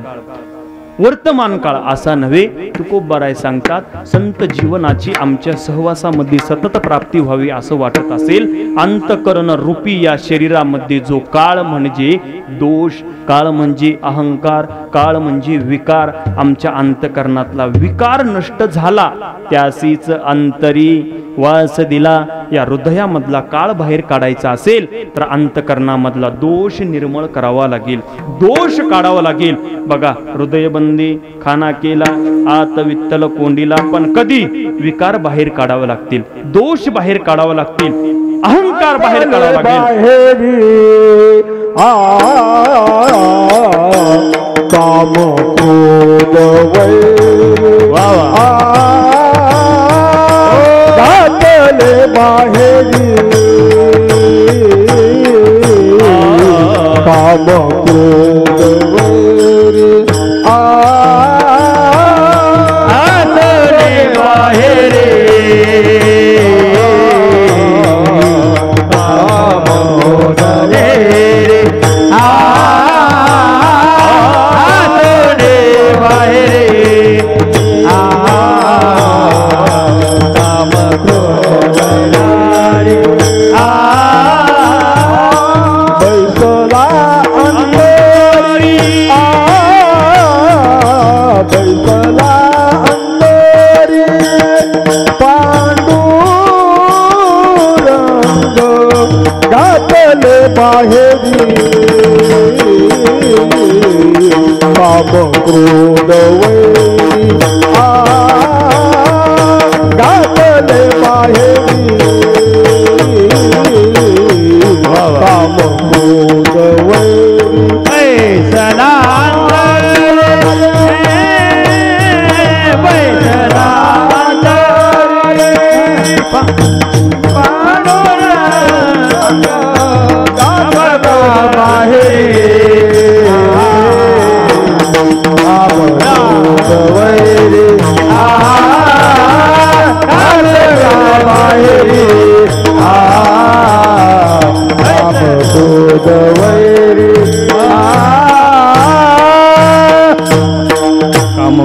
वर्तमान काळ असा नव्हे. तुकोबराय सांगतात संत जीवनाची आमच्या सहवासामध्ये सतत प्राप्ती व्हावी असं वाटत असेल अंतकरण रूपी या शरीरामध्ये जो काळ म्हणजे दोष, काळ म्हणजे अहंकार, काळ म्हणजे विकार, आमच्या अंतकरणातला विकार नष्ट झाला त्यासीच अंतरी वास दिला. या हृदयामधला काळ बाहेर काढायचा असेल तर अंतकरणामधला दोष निर्मळ करावा लागेल, दोष काढावा लागेल. बघा हृदयबंदी खाना केला आत विठ्ठल कोंडीला, पण कधी विकार बाहेर काढावे लागतील, दोष बाहेर काढावे लागतील, अहंकार बाहेर काढावा लागेल. काम क्रोध वैर घातले बाहेरी काम क्रोध वैर घातले बाहेरी काम क्रोध वैर काम क्रोध वैरी घातले बाहेरी काम क्रोध वैरी बैसला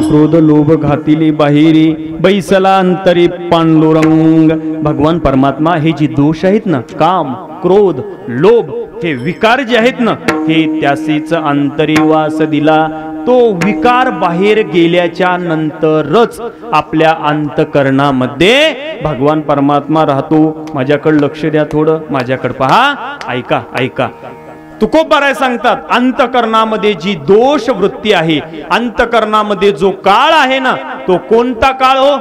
क्रोध लोभ घातिली बाहेरी बैसला अंतरी पांडुरंग. भगवान परमात्मा हे जी दोष आहेत ना, काम क्रोध लोभ हे विकार जे आहेत ना, हे त्यासीच अंतरी वास दिला. तो विकार बाहेर गेल्याच्या नंतरच आपल्या अंतकरणामध्ये भगवान परमात्मा राहतो. माझ्याकडे लक्ष द्या, थोडं माझ्याकडे पहा, ऐका ऐका. तुकोबाराय सांगतात, अंतकरणामध्ये जी दोष वृत्ती आहे, अंतकरणामध्ये जो काळ आहे ना, तो कोणता काळ हो?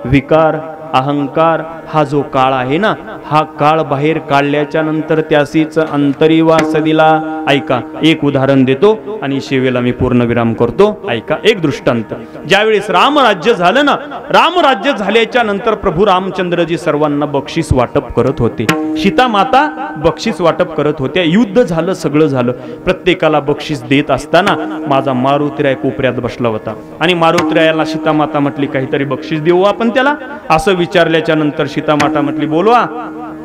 विकार, अहंकार हा जो काळ आहे ना, हा काळ बाहेर काढल्याच्या नंतर त्यासीच अंतरीवास दिला. ऐका, एक उदाहरण देतो आणि शेवेला मी पूर्णविराम करतो. ऐका, एक दृष्टांत. ज्यावेळेस रामराज्य झालं ना, रामराज्य झाल्याच्या नंतर प्रभू रामचंद्रजी सर्वांना बक्षीस वाटप करत होते. सीता माता बक्षीस वाटप करत होत्या. युद्ध झालं, सगळं झालं. प्रत्येकाला बक्षीस देत असताना माझा मारुतीराय कोपऱ्यात बसला होता आणि मारुतीरायाला सीता माता म्हटली, काहीतरी बक्षीस देऊ आपण त्याला. असं विचारल्याच्या नंतर सीता माता म्हटली, बोलवा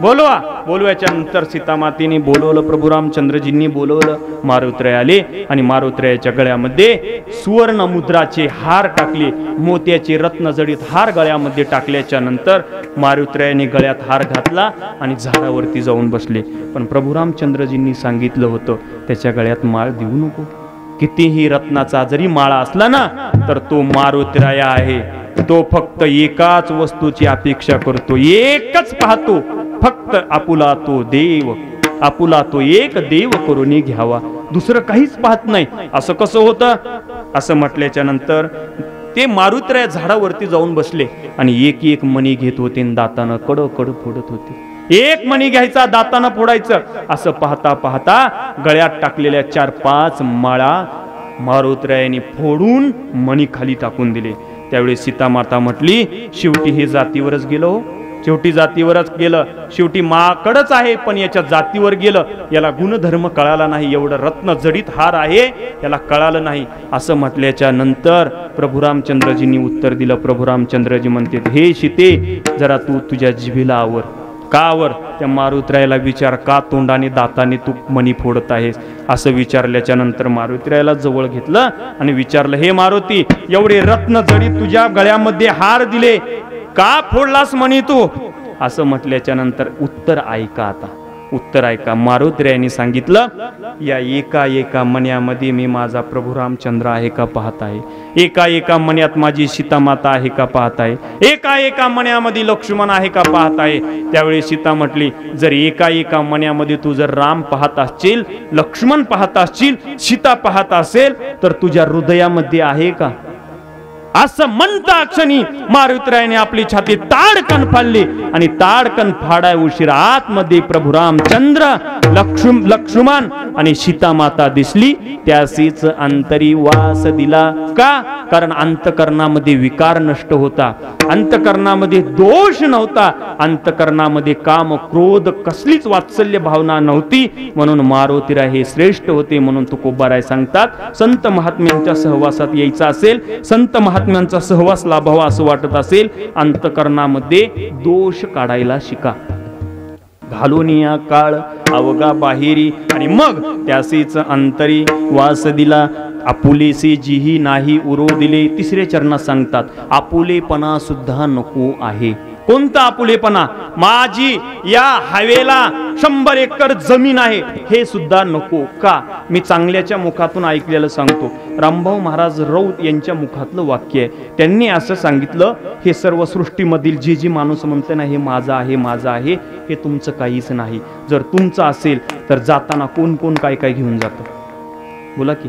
बोलवा. बोलवायच्या नंतर सीतामातेने बोलवलं, प्रभू रामचंद्रजींनी बोलवलं. मारुतीराय आले आणि मारुतीरायाच्या गळ्यामध्ये सुवर्ण मुद्राचे हार टाकले, मोत्याचे रत्नजडित हार गळ्यामध्ये टाकल्याच्या नंतर मारुतीरायाने गळ्यात हार घातला आणि झाडावरती जाऊन बसले. पण प्रभू रामचंद्रजींनी सांगितलं होतं, त्याच्या गळ्यात माळ देऊ नको. कितीही रत्नाचा जरी माळा असला ना, तर तो मारुतीराय आहे. तो फक्त एकाच वस्तूची अपेक्षा करतो, एकच पाहतो, फक्त आपुला तो देव, आपुला तो एक देव करून घ्यावा, दुसरं काहीच पाहत नाही. असं कसं होतं? असं म्हटल्याच्या नंतर ते मारुतीराय झाडावरती जाऊन बसले आणि एक एक मणी घेत होते, दातानं कड कड फोडत होते. एक मणी घ्यायचा, दातानं फोडायचं. असं पाहता पाहता गळ्यात टाकलेल्या 4-5 माळा मारुतीरायाने फोडून मणी खाली टाकून दिले. त्यावेळी सीता माता म्हटली, शेवटी हे जातीवरच गेलो, शेवटी जातीवरच गेलं. शेवटी माकडच आहे, पण याच्या जातीवर गेलं. याला गुणधर्म कळाला नाही, एवढं रत्न जडित हार आहे, याला कळालं नाही. असं म्हटल्याच्या नंतर प्रभू रामचंद्रजींनी उत्तर दिलं. प्रभू रामचंद्रजी म्हणते, हे सीते, जरा तू तुझ्या जिभेला आवर. का आवर? त्या मारुतीरायाला विचार, का तोंडाने दाताने तू मणी फोडत आहेस? असं विचारल्याच्या नंतर मारुतीरायाला जवळ घेतलं आणि विचारलं, हे मारुती, एवढे रत्न जडित तुझ्या गळ्यामध्ये हार दिले, का फोडलास मणी तू? असं म्हटल्याच्या नंतर उत्तर ऐका. आता उत्तर ऐका. मारुतीरायाने सांगितलं, या एका एका मण्यामध्ये मी माझा प्रभू रामचंद्र आहे का पाहत आहे, एका एका मण्यात माझी सीता माता आहे का पाहत आहे, एका एका मण्यामध्ये लक्ष्मण आहे का पाहत आहे. त्यावेळी सीता म्हटली, जर एका एका मण्यामध्ये तू जर राम पाहत असशील, लक्ष्मण पाहत असशील, सीता पाहत असेल, तर तुझ्या हृदयामध्ये आहे का? असं म्हणता क्षणी मारुतीरायाने आपली छाती ताडकन फाडली आणि ताडकन फाडाय उशिरा आतमध्ये प्रभू रामचंद्र, लक्ष्मण आणि सीता माता दिसली. त्यासीच अंतरी वास दिला. का? कारण अंतकरणामध्ये विकार नष्ट होता, अंतकरणामध्ये दोष नव्हता, अंतकरणामध्ये काम क्रोध कसलीच वात्सल्य भावना नव्हती. म्हणून मारुतीराय हे श्रेष्ठ होते. म्हणून तुकोबाराय सांगतात, संत महात्म्यांच्या सहवासात यायचं असेल, संत महात्म्यांचा सहवास लाभावा असं वाटत असेल, अंतकरणामध्ये दोष काढायला शिका. घालून या काळ अवघा बाहेरी आणि मग त्यासीच अंतरी वास दिला. आपुलेसे जीही नाही उरो दिले. तिसरे चरणात सांगतात, आपुलेपणा सुद्धा नको आहे. कोणता आपुलेपणा? माझी या हवेला 100 एकर जमीन आहे, हे सुद्धा नको. का? मी चांगल्याच्या मुखातून ऐकलेलं सांगतो. रामभाऊ महाराज रौत यांच्या मुखातलं वाक्य आहे. त्यांनी असं सांगितलं, हे सर्व सृष्टीमधील जे जे माणूस म्हणते ना, हे माझं आहे, माझं आहे, हे तुमचं काहीच नाही. जर तुमचं असेल तर जाताना कोण कोण काय काय घेऊन जातं? बोला की,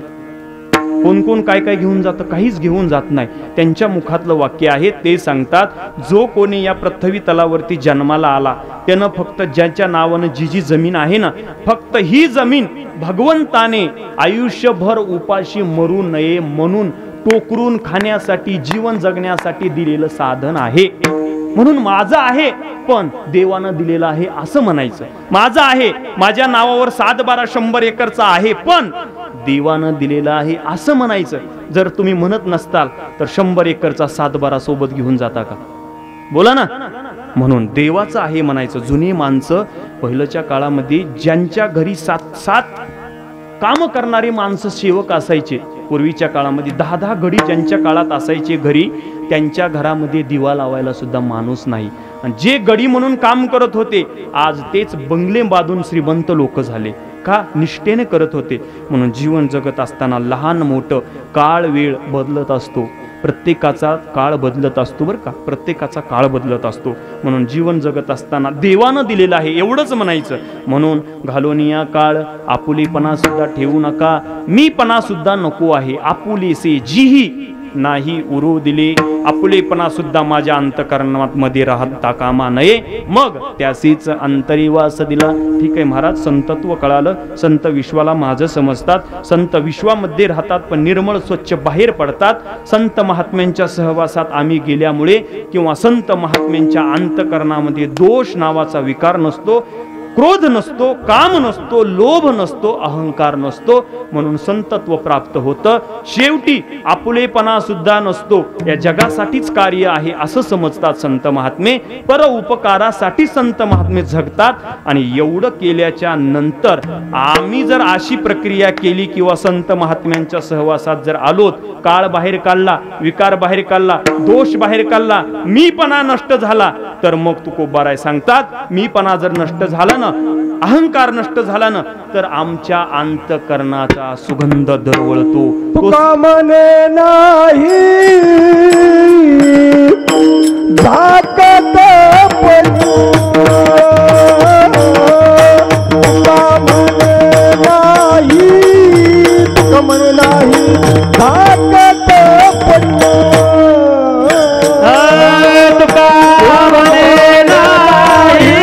कोण कोण काय काय घेऊन जातं? काहीच घेऊन जात नाही. त्यांच्या मुखातलं वाक्य आहे. ते सांगतात, जो कोणी या पृथ्वी तलावरती जन्माला आला, त्यानं फक्त ज्याच्या नावानं जी जी जमीन आहे ना, फक्त ही जमीन भगवंताने आयुष्यभर उपाशी मरू नये म्हणून टोकरून खाण्यासाठी, जीवन जगण्यासाठी दिलेलं साधन आहे. म्हणून माझं आहे, पण देवानं दिलेलं आहे असं म्हणायचं. माझं आहे, माझ्या नावावर 7-12 100 एकरचा आहे, पण देवानं दिलेला आहे असं म्हणायचं. जर तुम्ही म्हणत नसताल तर 100 एकरचा 7-12 सोबत घेऊन जाता का? बोला ना. म्हणून देवाचं आहे म्हणायचं. जुनी माणसं पहिल्याच्या काळामध्ये ज्यांच्या घरी 7 काम करणारे माणसं सेवक असायचे, पूर्वीच्या काळामध्ये 10-10 घडी ज्यांच्या काळात असायचे घरी, त्यांच्या घरामध्ये दिवा लावायला सुद्धा माणूस नाही. आणि जे गडी म्हणून काम करत होते, आज तेच बंगले बांधून श्रीमंत लोक झाले. का निष्ठेने करत होते. म्हणून जीवन जगत असताना लहान मोठं काळ वेळ बदलत असतो. प्रत्येकाचा काळ बदलत असतो बरं का, प्रत्येकाचा काळ बदलत असतो. म्हणून जीवन जगत असताना देवानं दिलेलं आहे एवढंच म्हणायचं. म्हणून घालोनिया काळ आपुलेपणा सुद्धा ठेवू नका, मीपणा सुद्धा नको आहे. आपुलेसे जीही नाही उरू दिले, आपुलेपणा सुद्धा माझ्या अंतकरणात मध्ये राहता कामा नये, मग त्यासीच अंतरिवास दिला. ठीक आहे महाराज, संतत्व कळालं. संत विश्वाला माझं समजतात, संत विश्वामध्ये राहतात पण निर्मळ स्वच्छ बाहेर पडतात. संत महात्म्यांच्या सहवासात आम्ही गेल्यामुळे किंवा संत महात्म्यांच्या अंतकरणामध्ये दोष नावाचा विकार नसतो, क्रोध नसतो, काम नसतो, लोभ नसतो, अहंकार नसतो. म्हणून संतत्व प्राप्त होतं. शेवटी आपुलेपणा सुद्धा नसतो. या जगासाठीच कार्य आहे असं समजतात संत महात्मे. पर उपकारासाठी संत महात्मे जगतात. आणि एवढं केल्याच्या नंतर आम्ही जर अशी प्रक्रिया केली किंवा संत महात्म्यांच्या सहवासात जर आलोत, काळ बाहेर काढला, विकार बाहेर काढला, दोष बाहेर काढला, मीपणा नष्ट झाला, तर मग तुकोबाराय सांगतात मीपणा जर नष्ट झाला ना, अहंकार नष्ट झाला ना, तर आमच्या अंतकरणाचा सुगंध दरवळतो. तुका म्हणे नाही झाकत पडू, तुका म्हणे नाही, तुका म्हणे नाही झाकत पडू, तुका म्हणे नाही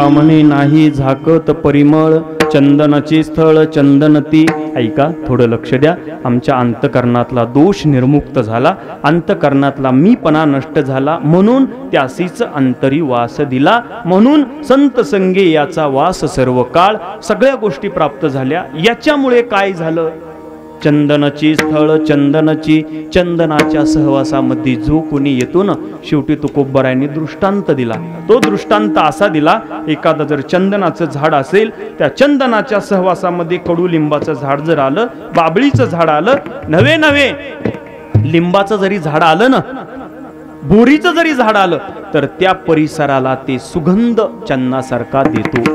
म्हणे नाही झाकत परिमळ, चंदनाचे स्थळ चंदनती. ऐका, थोडं लक्ष द्या. आमच्या अंतकरणातला दोष निर्मुक्त झाला, अंतकरणातला मीपणा नष्ट झाला, म्हणून त्यासीच अंतरी वास दिला. म्हणून संत संगे याचा वास सर्व काळ. सगळ्या गोष्टी प्राप्त झाल्या. याच्यामुळे काय झालं? चंदनाची स्थळ चंदनाची, चंदनाच्या सहवासामध्ये जो कोणी येतो ना, शेवटी तुकोबारायांनी दृष्टांत दिला. तो दृष्टांत असा दिला, एखादं जर चंदनाचं झाड असेल, त्या चंदनाच्या सहवासामध्ये कडुलिंबाचं झाड जर आलं, बाबळीचं झाड आलं, नवे नवे लिंबाचं जरी झाड आलं ना, बोरीचं जरी झाड आलं, तर त्या परिसराला ते सुगंध चंदनासारखा देतो.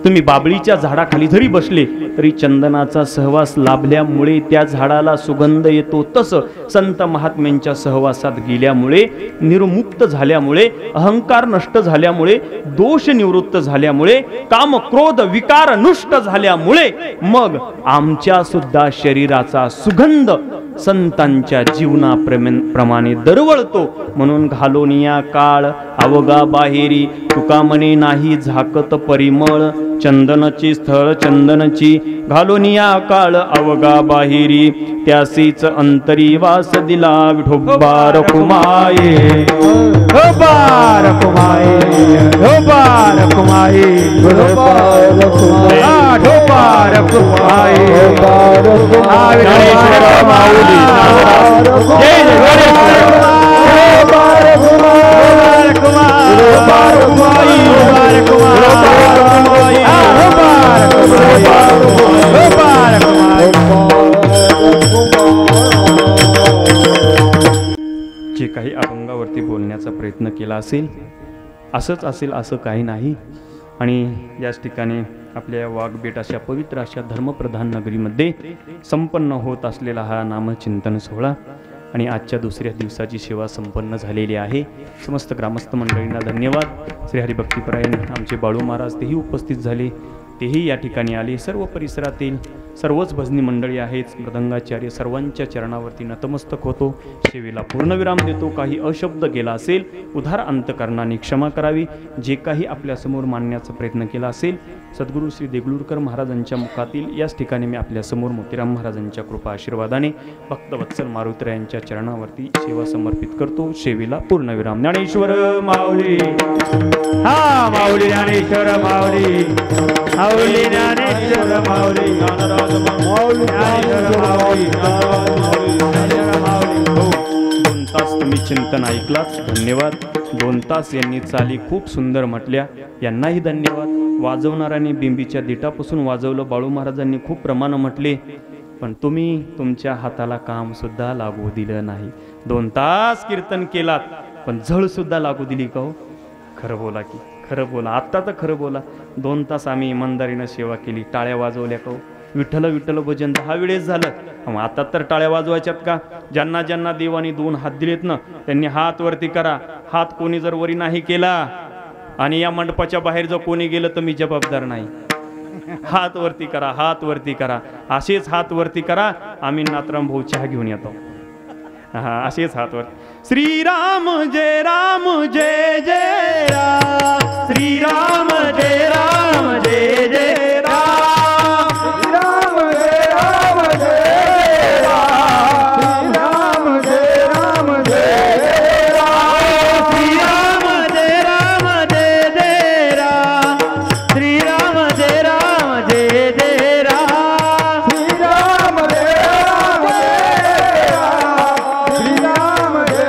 तुम्ही बाबळीच्या झाडाखाली जरी बसले तरी चंदनाचा सहवास लाभल्यामुळे त्या झाडाला सुगंध येतो. तसं संत महात्म्यांच्या सहवासात गेल्यामुळे, निर्मुक्त झाल्यामुळे, अहंकार नष्ट झाल्यामुळे, दोष निवृत्त झाल्यामुळे, काम क्रोध विकार नष्ट झाल्यामुळे मग आमच्या सुद्धा शरीराचा सुगंध संतांच्या जीवनाप्रमाणे दरवळतो. म्हणून घालोनिया काळ अवगा बाहेरी, तुका म्हणे नाही झाकत परिमळ, चंदनाची स्थळ चंदनची, घालोनिया काळ अवगा बाहेरी, त्यासीच अंतरी वास दिला. विठोबार कुमाये ढोबार कुमाये, ढोबार कुमाये, ढोबार कुमाये, ढोबार कुमाये, ज्ञानेश्वर माऊली जय जय जे काही अभंगावरती बोलण्याचा प्रयत्न केला असेल, असंच असेल असं काही नाही. आणि याच ठिकाणी आपल्या वाघबेट अशा पवित्र अशा धर्मप्रधान नगरीमध्ये संपन्न होत असलेला हा नामचिंतन सोहळा आणि आजच्या दुसऱ्या दिवसाची सेवा संपन्न झालेली आहे. समस्त ग्रामस्थ मंडळींना धन्यवाद. श्री हरिभक्तीपरायण आमचे बाळू महाराज तेही उपस्थित झाले, तेही या ठिकाणी आले. सर्व परिसरातील सर्वच भजनी मंडळी आहेत, मृदंगाचार्य सर्वांच्या चरणावरती नतमस्तक होतो. सेवेला पूर्णविराम देतो. काही अशब्द गेला असेल उधार अंतकरणाने क्षमा करावी. जे काही आपल्यासमोर मांडण्याचा प्रयत्न केला असेल सद्गुरू श्री देगलूरकर महाराजांच्या मुखातील याच ठिकाणी मी आपल्यासमोर मोतीराम महाराजांच्या कृपा आशीर्वादाने भक्तवत्सल मारुती यांच्या चरणावरती सेवा समर्पित करतो. सेवेला पूर्णविराम. ज्ञानेश्वर माऊली, हा माऊली ज्ञानेश्वर माऊली, माऊली ज्ञानेश्वर माऊली, माऊली ज्ञानेश्वर माऊली, ज्ञानेश्वर माऊली. 2 तास तुम्ही चिंतन ऐकलात, धन्यवाद. 2 तास यांनी चाली खूप सुंदर म्हटल्या, यांनाही धन्यवाद. वाजवणाऱ्याने बिंबीच्या देठापासून वाजवलं, बाळू महाराजांनी खूप प्रमाण म्हटले, पण तुम्ही तुमच्या हाताला काम सुद्धा लागू दिलं नाही. 2 तास कीर्तन केलात पण झळ सुद्धा लागू दिली का हो? खरं बोला की खरं बोला, आत्ता तर खरं बोला. 2 तास आम्ही इमानदारीनं सेवा केली, टाळ्या वाजवल्या का हो? विठ्ठल विठ्ठल भजन 10 वेळेस झालं, मग आता तर टाळ्या वाजवायच्यात का? ज्यांना ज्यांना देवाने 2 हात दिलेत ना त्यांनी हात वरती करा. हात कोणी जर वरी नाही केला आणि या मंडपाच्या बाहेर जर कोणी गेलं तर मी जबाबदार नाही. हात वरती करा, हात वरती करा, असेच हात वरती करा. आम्ही नातराम भाऊ चहा घेऊन येतो. हा, असेच हात वर. श्रीराम जय राम जय जय राम, श्रीराम जय राम जय जय राम, श्रीराम जय राम जय राम, श्रीराम जय राम जय राम, श्रीराम जय राम जय जय राम, श्रीराम जय राम जय जय राम, श्रीराम जय राम जय राम, श्रीराम जय राम जय राम, श्रीराम जय राम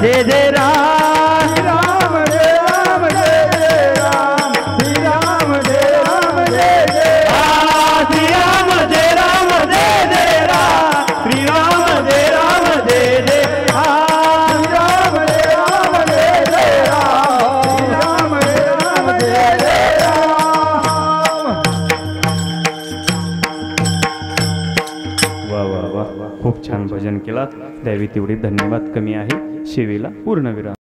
जय जय राम, खूप छान भजन केलात. द्यावी तेवढी धन्यवाद कमी आहे. सेवेला पूर्णविराम.